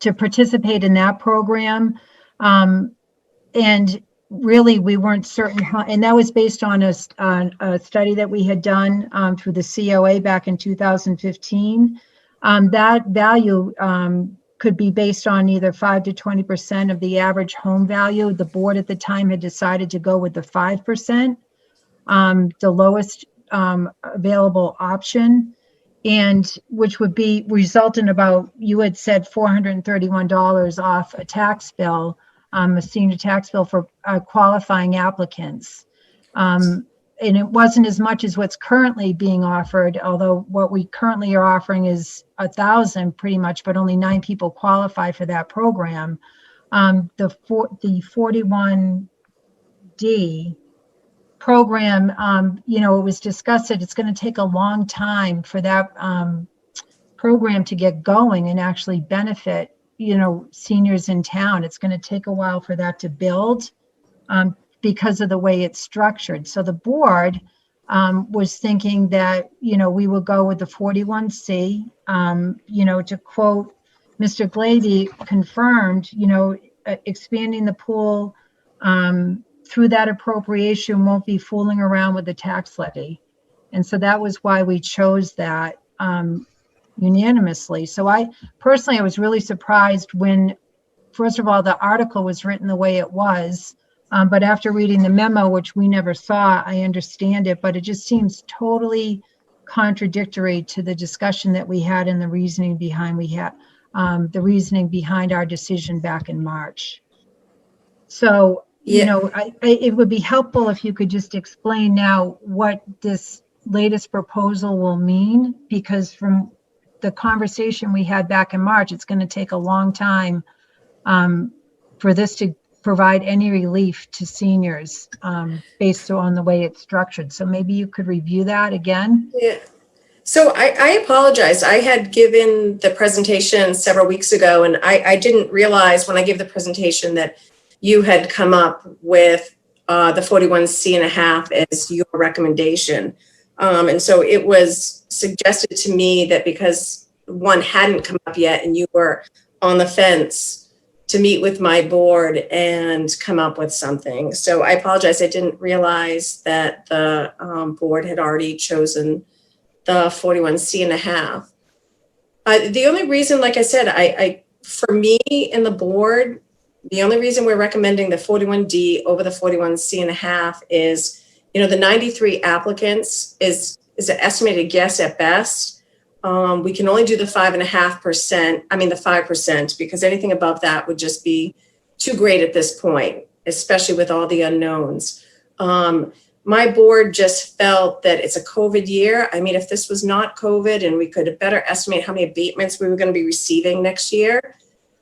To participate in that program. And really, we weren't certain how, and that was based on a study that we had done through the COA back in 2015. That value could be based on either 5 to 20% of the average home value. The board at the time had decided to go with the 5%, the lowest available option, and which would result in about, you had said $431 off a tax bill, a senior tax bill for qualifying applicants. And it wasn't as much as what's currently being offered, although what we currently are offering is 1,000 pretty much, but only 9 people qualify for that program. The 41D program, it was discussed that it's going to take a long time for that program to get going and actually benefit, seniors in town. It's going to take a while for that to build because of the way it's structured. So the board was thinking that, we would go with the 41C, to quote Mr. Glady confirmed, expanding the pool through that appropriation won't be fooling around with the tax levy. And so that was why we chose that unanimously. So I was really surprised when, first of all, the article was written the way it was. But after reading the memo, which we never saw, I understand it, but it just seems totally contradictory to the discussion that we had and the reasoning behind our decision back in March. So, it would be helpful if you could just explain now what this latest proposal will mean, because from the conversation we had back in March, it's going to take a long time for this to provide any relief to seniors based on the way it's structured. So maybe you could review that again. Yeah. So I apologize. I had given the presentation several weeks ago, and I didn't realize when I gave the presentation that you had come up with the 41C.5 as your recommendation. And so it was suggested to me that because one hadn't come up yet and you were on the fence, to meet with my board and come up with something. So I apologize. I didn't realize that the board had already chosen the 41C.5. The only reason, like I said, for me and the board, the only reason we're recommending the 41D over the 41C.5 is, the 93 applicants is an estimated guess at best. We can only do the 5%, because anything above that would just be too great at this point, especially with all the unknowns. My board just felt that it's a COVID year. I mean, if this was not COVID and we could better estimate how many abatements we were going to be receiving next year,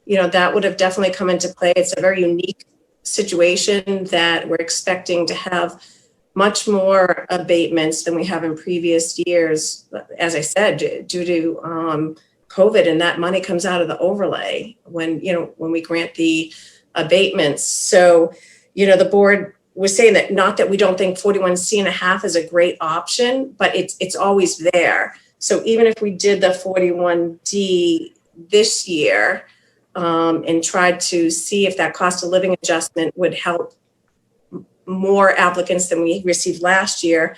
that would have definitely come into play. It's a very unique situation that we're expecting to have much more abatements than we have in previous years, as I said, due to COVID, and that money comes out of the overlay when we grant the abatements. So, the board was saying that, not that we don't think 41C.5 is a great option, but it's always there. So even if we did the 41D this year and tried to see if that cost of living adjustment would help more applicants than we received last year,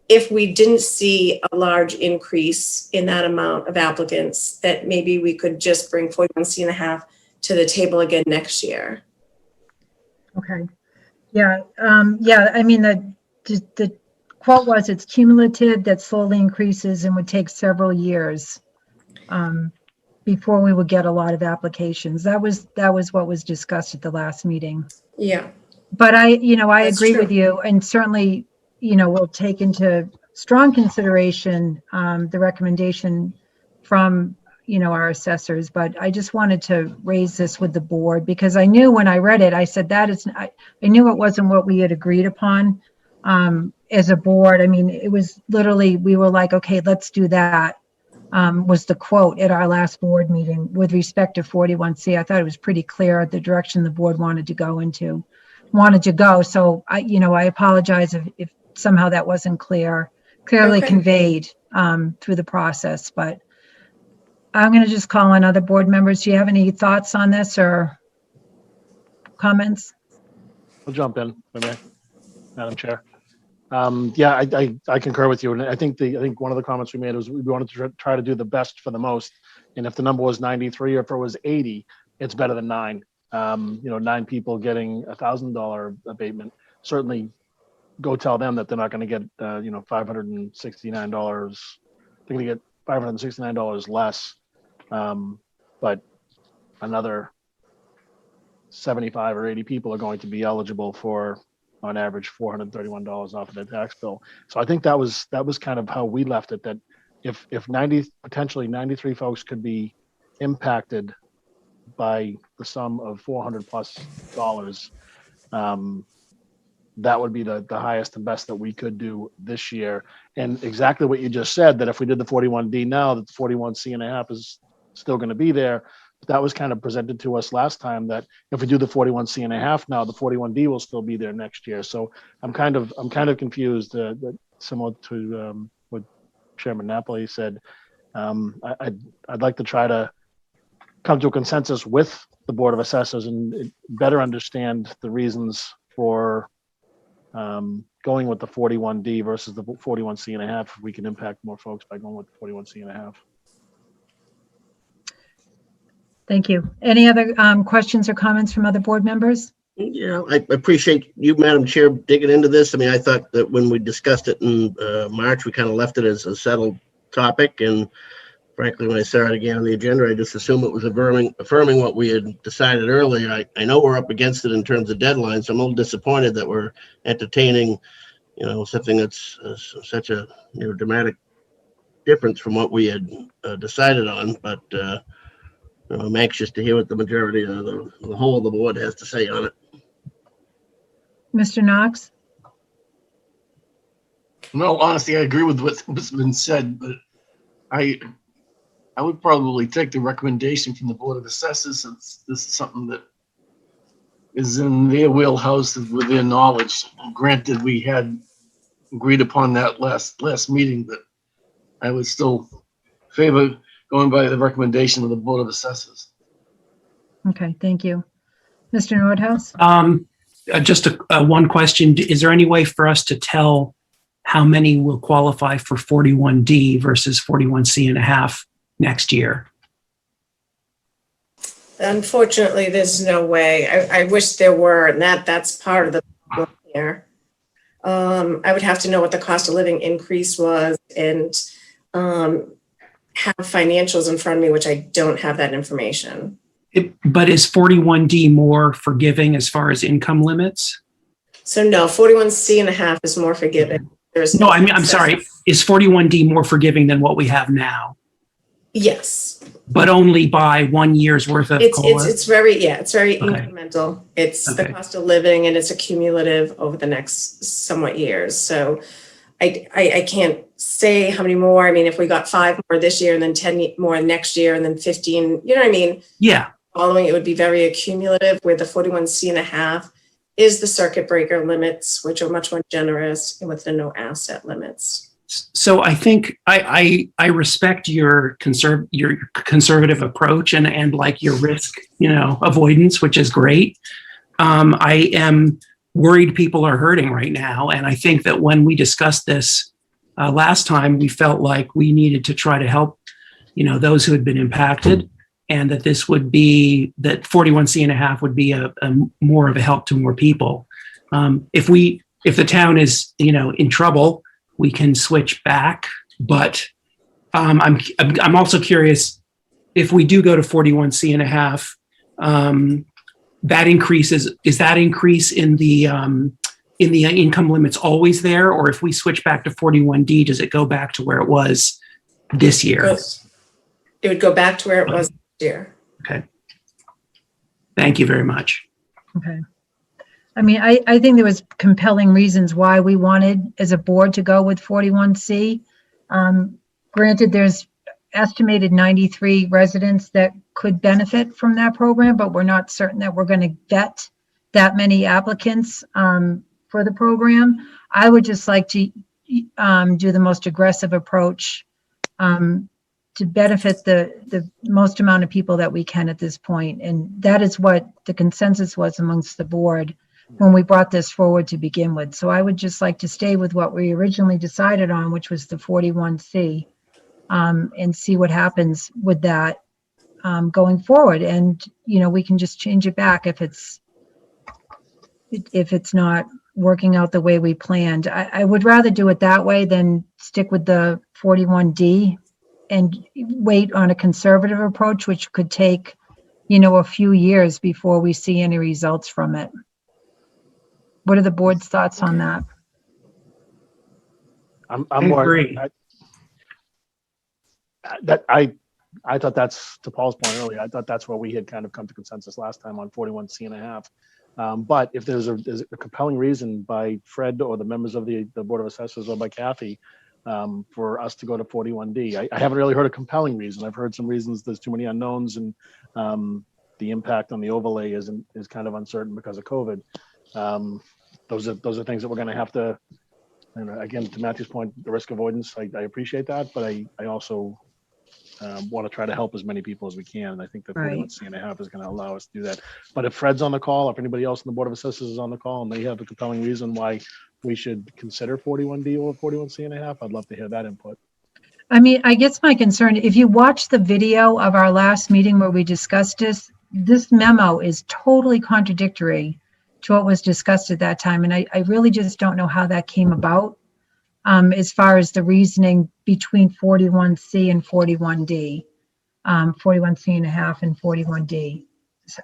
if we didn't see a large increase in that amount of applicants, that maybe we could just bring 41C.5 to the table again next year. Okay. Yeah, yeah, I mean, the quote was, it's cumulative, that slowly increases and would take several years before we would get a lot of applications. That was what was discussed at the last meeting. Yeah, But I That's agree with true. you, and certainly, we'll take into strong consideration the recommendation from, our assessors. But I just wanted to raise this with the board because I knew when I read it, I said I knew it wasn't what we had agreed upon as a board. I mean, it was literally, we were like, okay, let's do that. Was the quote at our last board meeting with respect to 41C. I thought it was pretty clear the direction the board wanted to go. So I apologize if somehow that wasn't clearly Okay. conveyed through the process, but I'm going to just call on other board members. Do you have any thoughts on this or comments? I'll jump in, if I may, Madam Chair. Yeah, I concur with you, and I think one of the comments we made was we wanted to try to do the best for the most, and if the number was 93 or if it was 80, it's better than 9. 9 people getting $1,000 abatement. Certainly, go tell them that they're not going to get $569. They're going to get $569 less, but another 75 or 80 people are going to be eligible for, on average, $431 off of their tax bill. So I think that was kind of how we left it, that if potentially 93 folks could be impacted by the sum of $400+ that would be the highest and best that we could do this year. And exactly what you just said, that if we did the 41D now, that the 41C.5 is still going to be there. But that was kind of presented to us last time, that if we do the 41C.5 now, the 41D will still be there next year. So I'm kind of confused, that similar to what Chairman Napoli said. I'd like to try to come to a consensus with the Board of Assessors and better understand the reasons for going with the 41D versus the 41C.5, if we can impact more folks by going with the 41C.5. Thank you. Any other questions or comments from other board members? Yeah, I appreciate you, Madam Chair, digging into this. I mean, I thought that when we discussed it in March, we kind of left it as a settled topic. And frankly, when I saw it again on the agenda, I just assumed it was affirming what we had decided earlier. I know we're up against it in terms of deadlines. So I'm a little disappointed that we're entertaining, something that's such a dramatic difference from what we had decided on. But I'm anxious to hear what the majority of the whole of the board has to say on it. Mr. Knox? No, honestly, I agree with what's been said, but I would probably take the recommendation from the Board of Assessors, since this is something that is in their wheelhouse with their knowledge. Granted, we had agreed upon that last meeting, but I would still favor going by the recommendation of the Board of Assessors. Okay, thank you. Mr. Nordhaus? Just one question. Is there any way for us to tell how many will qualify for 41D versus 41C.5 next year? Unfortunately, there's no way. I wish there were, and that's part of the problem here. I would have to know what the cost of living increase was and have financials in front of me, which I don't have that information. But is 41D more forgiving as far as income limits? So no, 41C.5 is more forgiving. No, I mean, I'm sorry. Is 41D more forgiving than what we have now? Yes. But only by 1 year's worth of COLA? It's very Okay. incremental. It's the Okay. cost of living, and it's a cumulative over the next somewhat years. So I can't say how many more. I mean, if we got 5 more this year and then 10 more next year and then 15, you know what I mean? Yeah. Following it would be very accumulative, where the 41C.5 is the circuit breaker limits, which are much more generous, and with the no asset limits. So I think I respect your conservative approach and like your risk, avoidance, which is great. I am worried people are hurting right now. And I think that when we discussed this last time, we felt like we needed to try to help, those who had been impacted. and that this would be, that 41C.5 would be a more of a help to more people. If the town is, in trouble, we can switch back. But I'm also curious, if we do go to 41C.5, that is that increase in the income limits always there? Or if we switch back to 41D, does it go back to where it was this year? It would go back to where it was this year. Okay. Thank you very much. Okay. I mean, I think there was compelling reasons why we wanted as a board to go with 41C. Granted, there's estimated 93 residents that could benefit from that program, but we're not certain that we're going to get that many applicants for the program. I would just like to do the most aggressive approach to benefit the most amount of people that we can at this point. And that is what the consensus was amongst the board when we brought this forward to begin with. So I would just like to stay with what we originally decided on, which was the 41C, and see what happens with that going forward. And, we can just change it back if it's not working out the way we planned. I would rather do it that way than stick with the 41D and wait on a conservative approach, which could take, a few years before we see any results from it. What are the board's thoughts on that? I'm more. I thought that's, to Paul's point earlier, I thought that's where we had kind of come to consensus last time on 41C.5. But if there's a compelling reason by Fred or the members of the Board of Assessors or by Kathy for us to go to 41D, I haven't really heard a compelling reason. I've heard some reasons. There's too many unknowns, and the impact on the overlay is kind of uncertain because of COVID. Those are things that we're going to have to. And again, to Matthew's point, the risk avoidance, I appreciate that, but I also want to try to help as many people as we can. And I think that 41C.5 is going to allow us to do that. But if Fred's on the call, if anybody else in the Board of Assessors is on the call and they have a compelling reason why we should consider 41D or 41C.5, I'd love to hear that input. I mean, I guess my concern, if you watch the video of our last meeting where we discussed this memo is totally contradictory to what was discussed at that time. And I really just don't know how that came about as far as the reasoning between 41C and 41D, 41C.5 and 41D. So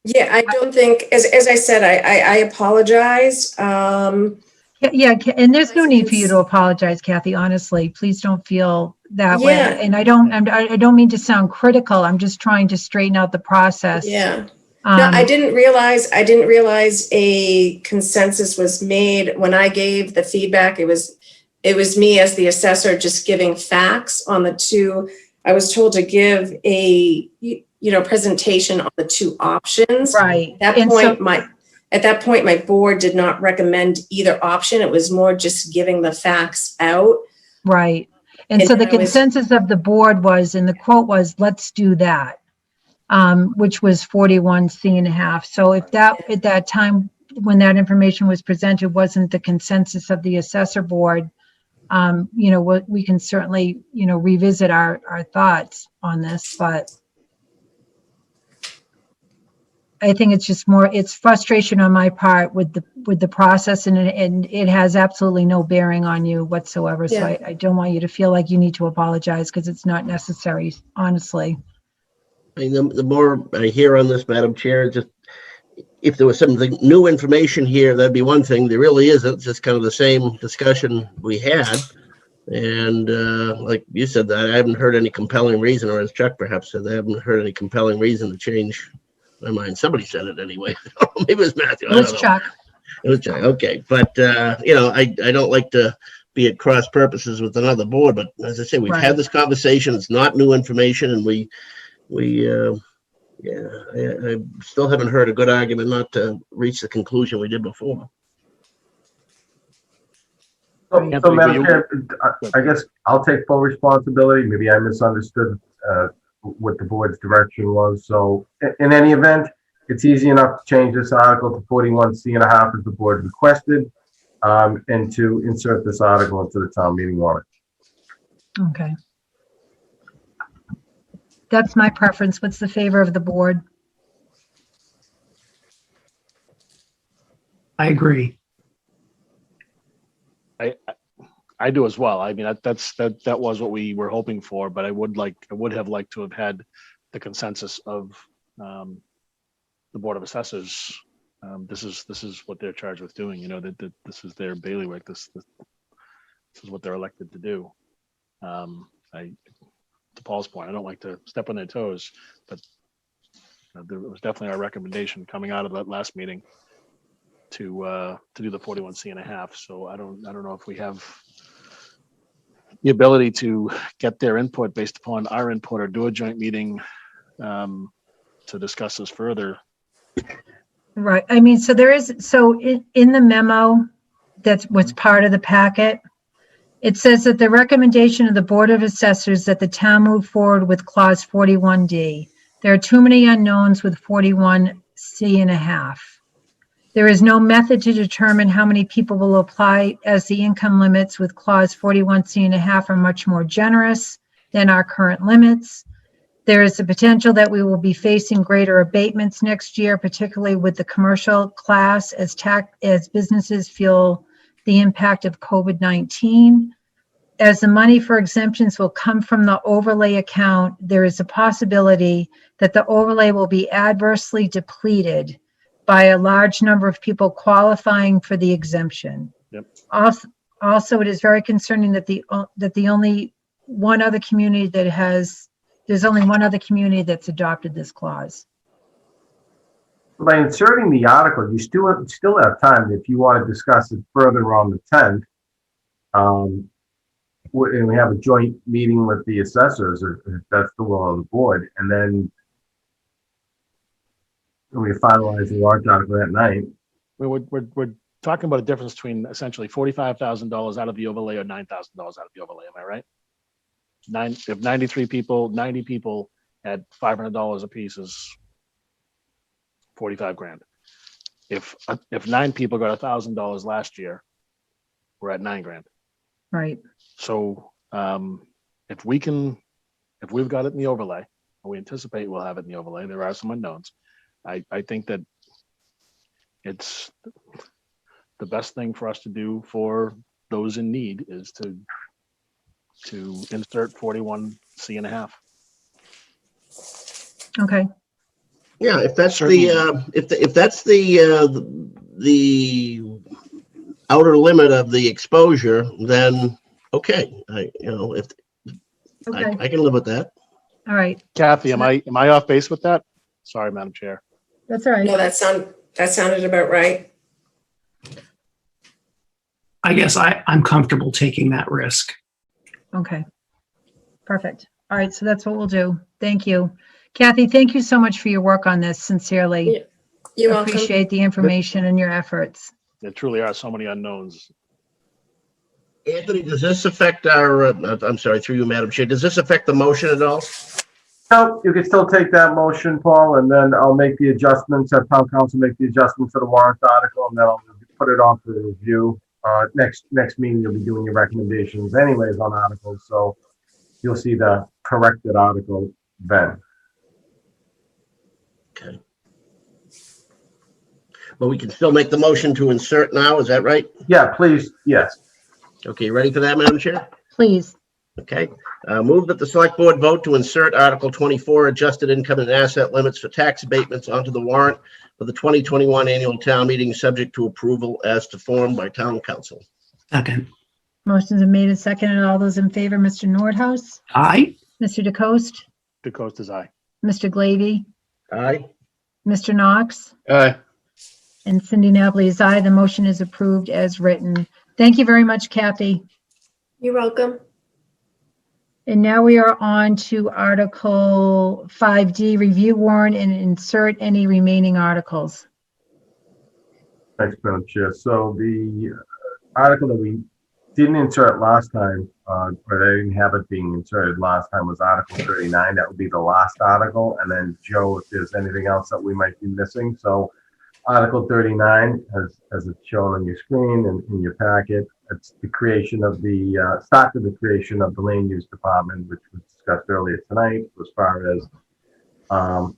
Yeah, I don't think, as I said, I apologize. Yeah, and there's no need for you to apologize, Kathy, honestly. Please don't feel that way. And I don't mean to sound critical. I'm just trying to straighten out the process. Yeah. No, I didn't realize a consensus was made when I gave the feedback. It was me as the assessor just giving facts on the two. I was told to give a presentation on the two options. Right. At that point, my board did not recommend either option. It was more just giving the facts out. Right. And so the consensus of the board was, and the quote was, let's do that. Which was 41C.5. So if that at that time when that information was presented wasn't the consensus of the assessor board, we can certainly revisit our thoughts on this. But I think it's just it's frustration on my part with the process, and it has absolutely no bearing on you whatsoever. So I don't want you to feel like you need to apologize, because it's not necessary, honestly. I mean, the more I hear on this, Madam Chair, just if there was something new information here, that'd be one thing. There really isn't. It's just kind of the same discussion we had. And like you said, that I haven't heard any compelling reason, or as Chuck perhaps said, I haven't heard any compelling reason to change my mind. Somebody said it anyway. Maybe it was Matthew. It was Chuck. It was Chuck. Okay. But, I don't like to be at cross purposes with another board. But as I say, we've had this conversation. It's not new information. And I still haven't heard a good argument not to reach the conclusion we did before. So Madam Chair, I guess I'll take full responsibility. Maybe I misunderstood what the board's direction was. So in any event, it's easy enough to change this article to 41C.5 as the board requested, and to insert this article into the town meeting warrant. Okay. that's my preference. What's the favor of the board? I agree. I do as well. I mean, that was what we were hoping for, but I would have liked to have had the consensus of the Board of Assessors. This is what they're charged with doing. You know, that this is their bailiwick. This is what they're elected to do. To Paul's point, I don't like to step on their toes, but there was definitely our recommendation coming out of that last meeting to do the 41C.5. So I don't know if we have the ability to get their input based upon our input or do a joint meeting to discuss this further. Right. I mean, so in the memo, that's what's part of the packet. It says that the recommendation of the Board of Assessors that the town move forward with clause 41D. There are too many unknowns with 41C.5. There is no method to determine how many people will apply, as the income limits with clause 41C.5 are much more generous than our current limits. There is the potential that we will be facing greater abatements next year, particularly with the commercial class as businesses feel the impact of COVID-19. As the money for exemptions will come from the overlay account, there is a possibility that the overlay will be adversely depleted by a large number of people qualifying for the exemption. Yep. Also, it is very concerning that there's only one other community that's adopted this clause. By inserting the article, you still have time if you want to discuss it further on the 10th. And we have a joint meeting with the assessors, if that's the will of the board, and then we finalize the warrant article that night. We're talking about a difference between essentially $45,000 out of the overlay or $9,000 out of the overlay. Am I right? If 90 people had $500 a piece is 45 grand. If 9 people got $1,000 last year, we're at 9 grand. Right. So if we've got it in the overlay, and we anticipate we'll have it in the overlay, there are some unknowns. I think that it's the best thing for us to do for those in need is to insert 41C.5. Okay. Yeah, if that's Certainly. if that's the outer limit of the exposure, then okay. I can live with that. All right. Kathy, am I off base with that? Sorry, Madam Chair. That's all right. No, that sounded about right. I guess I'm comfortable taking that risk. Okay. Perfect. All right. So that's what we'll do. Thank you. Kathy, thank you so much for your work on this. Sincerely. You're welcome. Appreciate the information and your efforts. There truly are so many unknowns. Anthony, does this affect our? I'm sorry, through you, Madam Chair. Does this affect the motion at all? No, you can still take that motion, Paul, and then I'll make the adjustments, have town council make the adjustments to the warrant article, and then I'll put it on for review. Next meeting, you'll be doing your recommendations anyways on articles, so you'll see the corrected article then. Okay. But we can still make the motion to insert now, is that right? Yeah, please, yes. Okay, ready for that, Madam Chair? Please. Okay. Move that the select board vote to insert Article 24, adjusted income and asset limits for tax abatements onto the warrant for the 2021 annual town meeting, subject to approval as to form by town council. Second. Motion's been made and seconded. All those in favor, Mr. Nordhaus, Aye. Mr. DeCoste, DeCoste is aye. Mr. Glavy, Aye. Mr. Knox, Aye. and Cindy Napoli is aye. The motion is approved as written. Thank you very much, Kathy. You're welcome. And now we are on to Article 5D, review warrant and insert any remaining articles. Thanks, Madam Chair. So the article that we didn't insert last time, or they didn't have it being inserted last time, was Article 39. That would be the last article. And then Joe, if there's anything else that we might be missing. So Article 39, as it's shown on your screen and in your packet, it's the creation of the, start of the creation of the land use department, which was discussed earlier tonight, as far as on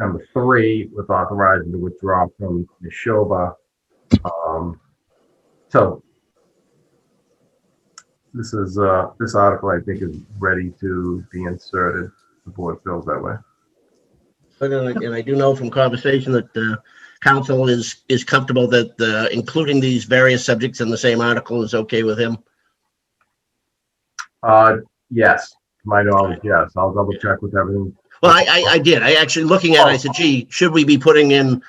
number 3, with authorizing the withdrawal from Neshoba. So this is, this article, I think, is ready to be inserted. The board feels that way. And I do know from conversation that the council is comfortable that including these various subjects in the same article is okay with him. Yes, to my knowledge, yes. I'll double check with everything. Well, I did. I actually looking at it, I said, gee, should we be putting in,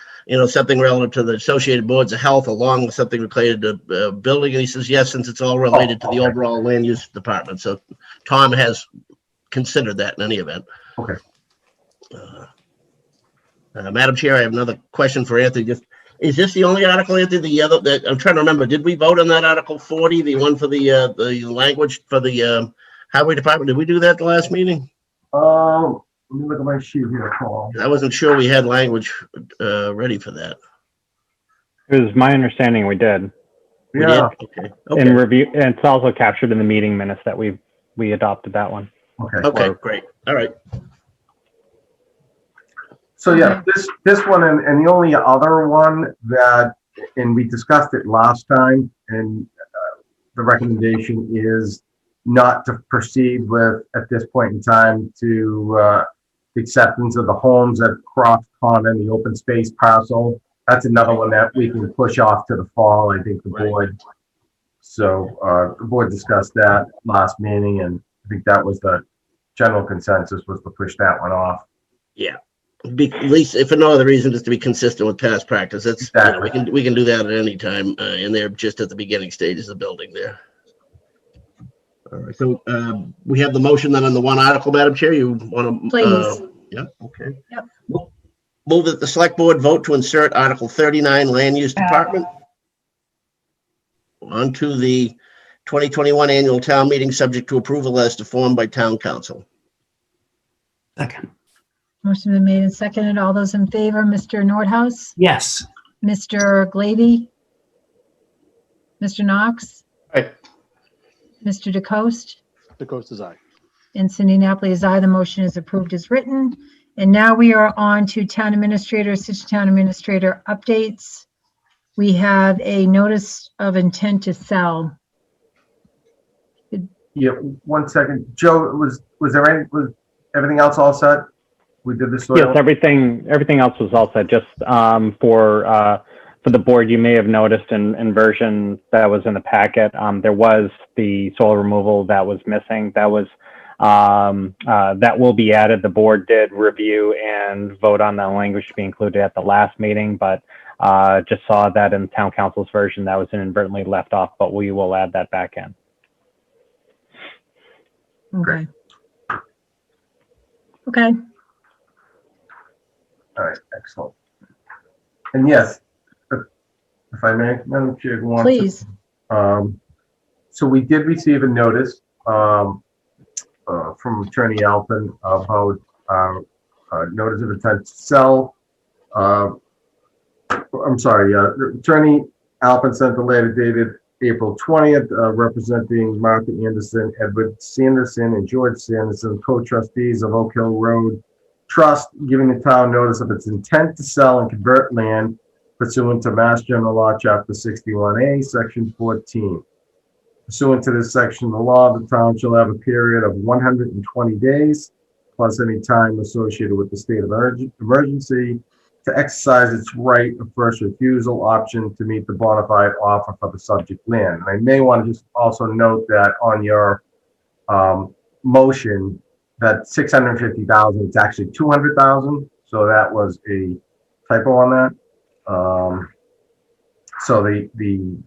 something relative to the Associated Boards of Health along with something related to building? And he says, yes, since it's all related to the overall land use department. So Tom has considered that in any event. Okay. Madam Chair, I have another question for Anthony. Is this the only article, Anthony? The other that I'm trying to remember, did we vote on that Article 40, the one for the language for the Highway Department? Did we do that at the last meeting? Let me look at my sheet here, Paul. I wasn't sure we had language ready for that. It was my understanding we did. Yeah. Okay. In review, and it's also captured in the meeting minutes that we adopted that one. Okay. Okay, great. All right. So yeah, this one and the only other one that, and we discussed it last time, and the recommendation is not to proceed with at this point in time to acceptance of the homes at Croft Common, the open space parcel. That's another one that we can push off to the fall, I think the board. So the board discussed that last meeting, and I think that was the general consensus, was to push that one off. Yeah. At least, if for no other reason, just to be consistent with past practice. That's Exactly. we can do that at any time, and they're just at the beginning stages of building there. All right. So we have the motion then on the one article, Madam Chair. You want to? Please. Yeah. Okay. Yep. Move that the select board vote to insert Article 39, Land Use Department, onto the 2021 annual town meeting, subject to approval as to form by town council. Second. Motion been made and seconded. All those in favor, Mr. Nordhaus, Yes. Mr. Glavy, Mr. Knox, Aye. Mr. DeCoste, The coast is aye. and Cindy Napoli is aye. The motion is approved as written. And now we are on to Town Administrator, Assistant Town Administrator updates. We have a notice of intent to sell. Yeah, 1 second. Joe, was everything else all set? We did this. Yes, everything else was all set. Just for the board, you may have noticed in version that was in the packet, there was the soil removal that was missing. That was that will be added. The board did review and vote on that language to be included at the last meeting, but just saw that in town council's version that was inadvertently left off, but we will add that back in. Okay. Okay. All right, excellent. And yes, if I may, Madam Chair, go on. Please. So we did receive a notice from Attorney Alpin about notice of intent to sell. I'm sorry, Attorney Alpin sent a letter dated April 20th, representing Martha Anderson, Edward Sanderson, and George Sanderson, co-trustees of Oak Hill Road Trust, giving the town notice of its intent to sell and convert land pursuant to Mass General Law, Chapter 61A, Section 14. Pursuant to this section of the law, the town shall have a period of 120 days, plus any time associated with the state of emergency, to exercise its right of first refusal option to meet the bona fide offer for the subject land. And I may want to just also note that on your motion, that 650,000, it's actually 200,000. So that was a typo on that. So the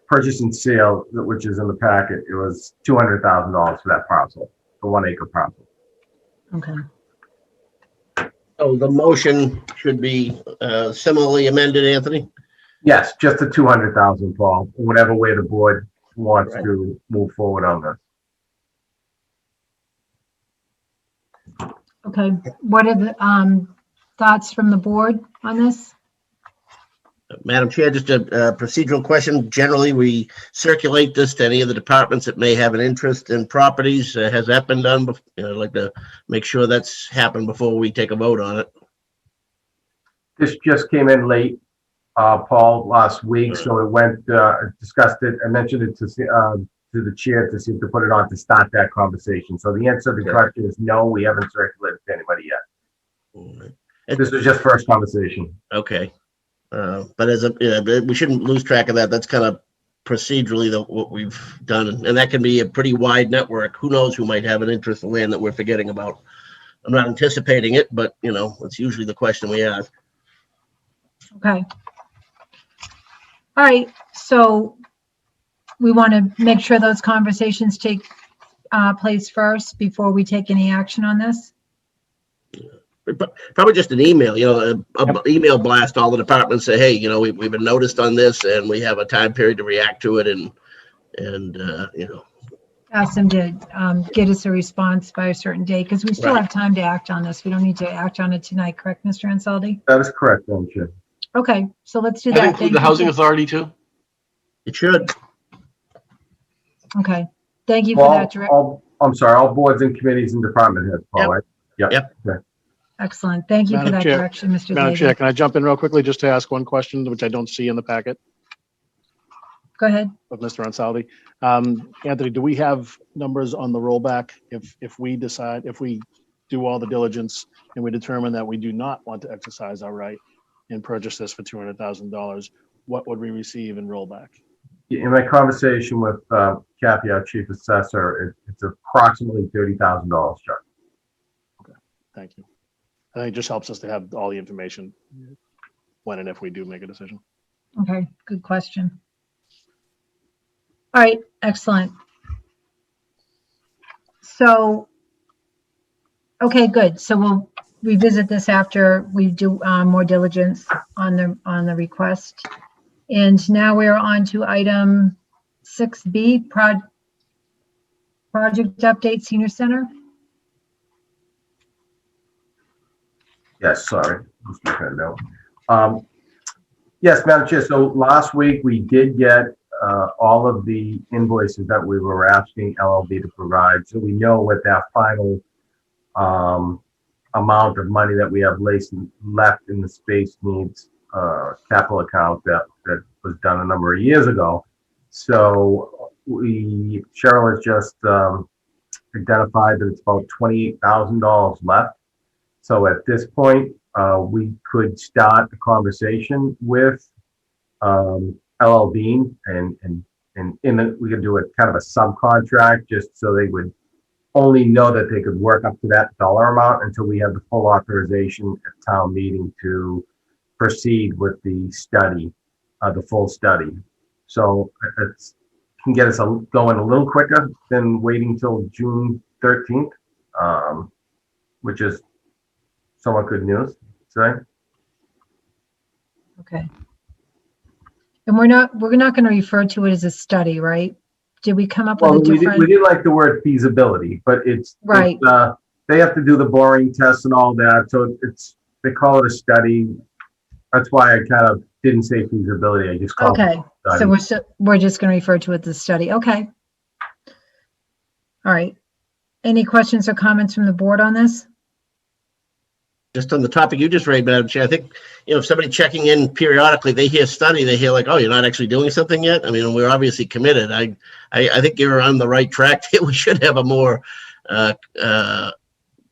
purchase and sale, which is in the packet, it was $200,000 for that parcel, the 1 acre parcel. Okay. So the motion should be similarly amended, Anthony? Yes, just the 200,000, Paul, whatever way the board wants to move forward on this. Okay. What are thoughts from the board on this? Madam Chair, just a procedural question. Generally, we circulate this to any of the departments that may have an interest in properties. Has that been done? I'd like to make sure that's happened before we take a vote on it. This just came in late, Paul, last week, so it went, discussed it. I mentioned it to the chair to see if to put it on to start that conversation. So the answer to the question is no, we haven't circulated to anybody yet. This is just first conversation. Okay. But we shouldn't lose track of that. That's kind of procedurally what we've done. And that can be a pretty wide network. Who knows who might have an interest in land that we're forgetting about. I'm not anticipating it, but it's usually the question we ask. Okay. All right, so we want to make sure those conversations take place first before we take any action on this. Probably just an email, email blast all the departments, say, hey, we've been noticed on this and we have a time period to react to it and Ask them to get us a response by a certain date, because we still have time to act on this. We don't need to act on it tonight, correct, Mr. Ansaldi? That is correct, Madam Chair. Okay, so let's do That that. include Thank the you. housing authority too? it should. Okay, thank you for that. I'm sorry, all boards and committees and department heads, Paul, right? Yep. Okay. Excellent. Thank you for Madam that Chair. direction, Mr. Madam Chair, Zaghi. can I jump in real quickly just to ask one question, which I don't see in the packet Go ahead. of Mr. Ansaldi? Anthony, do we have numbers on the rollback if we decide, if we do all the diligence and we determine that we do not want to exercise our right and purchase this for $200,000, what would we receive in rollback? In my conversation with Kathy, our chief assessor, it's approximately $30,000, Chuck. Thank you. I think it just helps us to have all the information when and if we do make a decision. Okay, good question. All right, excellent. So, okay, good. So we'll revisit this after we do more diligence on the request. And now we're on to item 6B, project update, senior center. Yes, sorry. Just making a note. Yes, Madam Chair, so last week we did get all of the invoices that we were asking LLB to provide. So we know what that final amount of money that we have left in the space needs capital account that was done a number of years ago. So Cheryl has just identified that it's about $28,000 left. So at this point, we could start a conversation with LLB and we could do a kind of a subcontract just so they would only know that they could work up to that dollar amount until we have the full authorization at town meeting to proceed with the study, the full study. So it can get us going a little quicker than waiting till June 13th, which is somewhat good news, right? Okay. And we're not going to refer to it as a study, right? Did we come up with a different? We did like the word feasibility, but it's right. They have to do the boring tests and all that, so they call it a study. That's why I kind of didn't say feasibility. I just called it a study. So we're just going to refer to it as a study. Okay. All right. Any questions or comments from the board on this? Just on the topic you just raised, Madam Chair, I think, if somebody checking in periodically, they hear study, they hear like, oh, you're not actually doing something yet. I mean, we're obviously committed. I think you're on the right track. We should have a more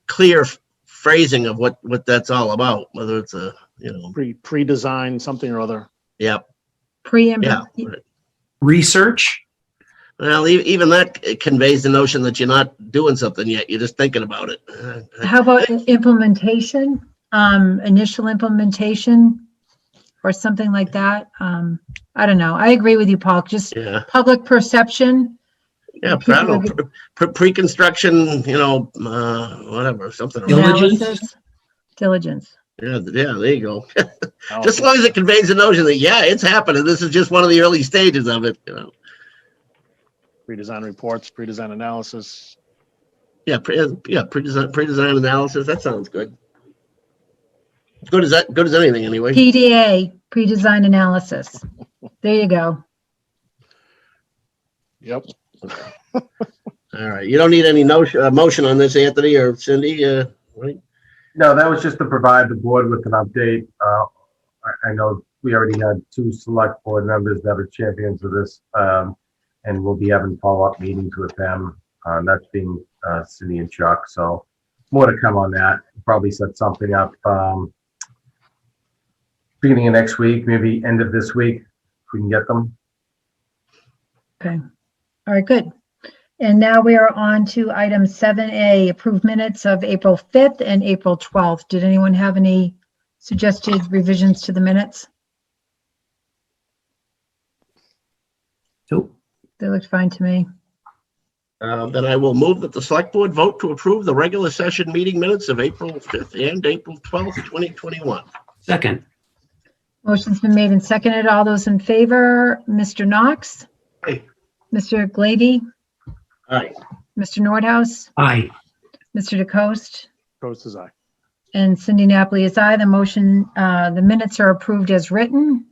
clear phrasing of what that's all about, whether it's a, pre-design something or other. Yep. Research. Well, even that conveys the notion that you're not doing something yet. You're just thinking about it. How about implementation, initial implementation or something like that? I don't know. I agree with you, Paul. Just public perception. Yeah, I don't know. Pre-construction, whatever, something. Diligence. Yeah, there you go. Just as long as it conveys the notion that, it's happening. This is just one of the early stages of it, Pre-design reports, pre-design analysis. Pre-design analysis. That sounds good. Good as that, good as anything anyway. PDA, pre-design analysis. There you go. Yep. All right. You don't need any motion on this, Anthony or Cindy, right? No, that was just to provide the board with an update. I know we already had 2 select board members that are champions of this, and we'll be having follow-up meetings with them. That's being Cindy and Chuck. So more to come on that. Probably set something up beginning of next week, maybe end of this week, if we can get them. Okay. All right, good. And now we are on to item 7A, approved minutes of April 5th and April 12th. Did anyone have any suggested revisions to the minutes? Nope. They looked fine to me. Then I will move that the select board vote to approve the regular session meeting minutes of April 5th and April 12th, 2021. Second. Motion's been made and seconded. All those in favor, Mr. Knox? Aye. Mr. Glavy? Aye. Mr. Nordhaus? Aye. Mr. DeCoste? Coast is aye. And Cindy Napoli is aye. The motion, the minutes are approved as written.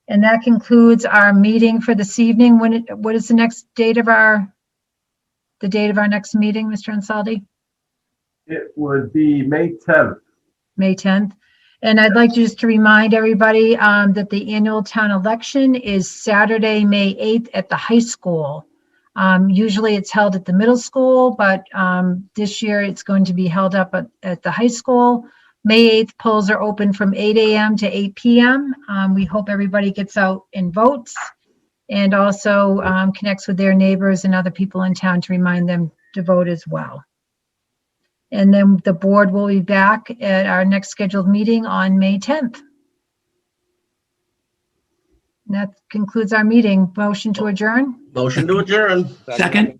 And that concludes our meeting for this evening. What is the next date of the date of our next meeting, Mr. Ansaldi? It would be May 10th. May 10th. And I'd like just to remind everybody that the annual town election is Saturday, May 8th at the high school. Usually it's held at the middle school, but this year it's going to be held up at the high school. May 8th, polls are open from 8 a.m. to 8 p.m. We hope everybody gets out and votes and also connects with their neighbors and other people in town to remind them to vote as well. And then the board will be back at our next scheduled meeting on May 10th. And that concludes our meeting. Motion to adjourn. Motion to adjourn. Second.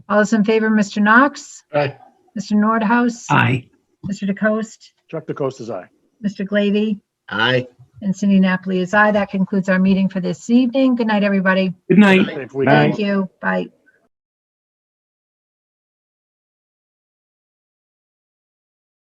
All those in favor, Mr. Knox? Aye. Mr. Nordhaus? Aye. Mr. DeCoste? Chuck DeCoste is aye. Mr. Glavy? Aye. And Cindy Napoli is aye. That concludes our meeting for this evening. Good night, everybody. Good night. Safe weekend. Thank you. Bye.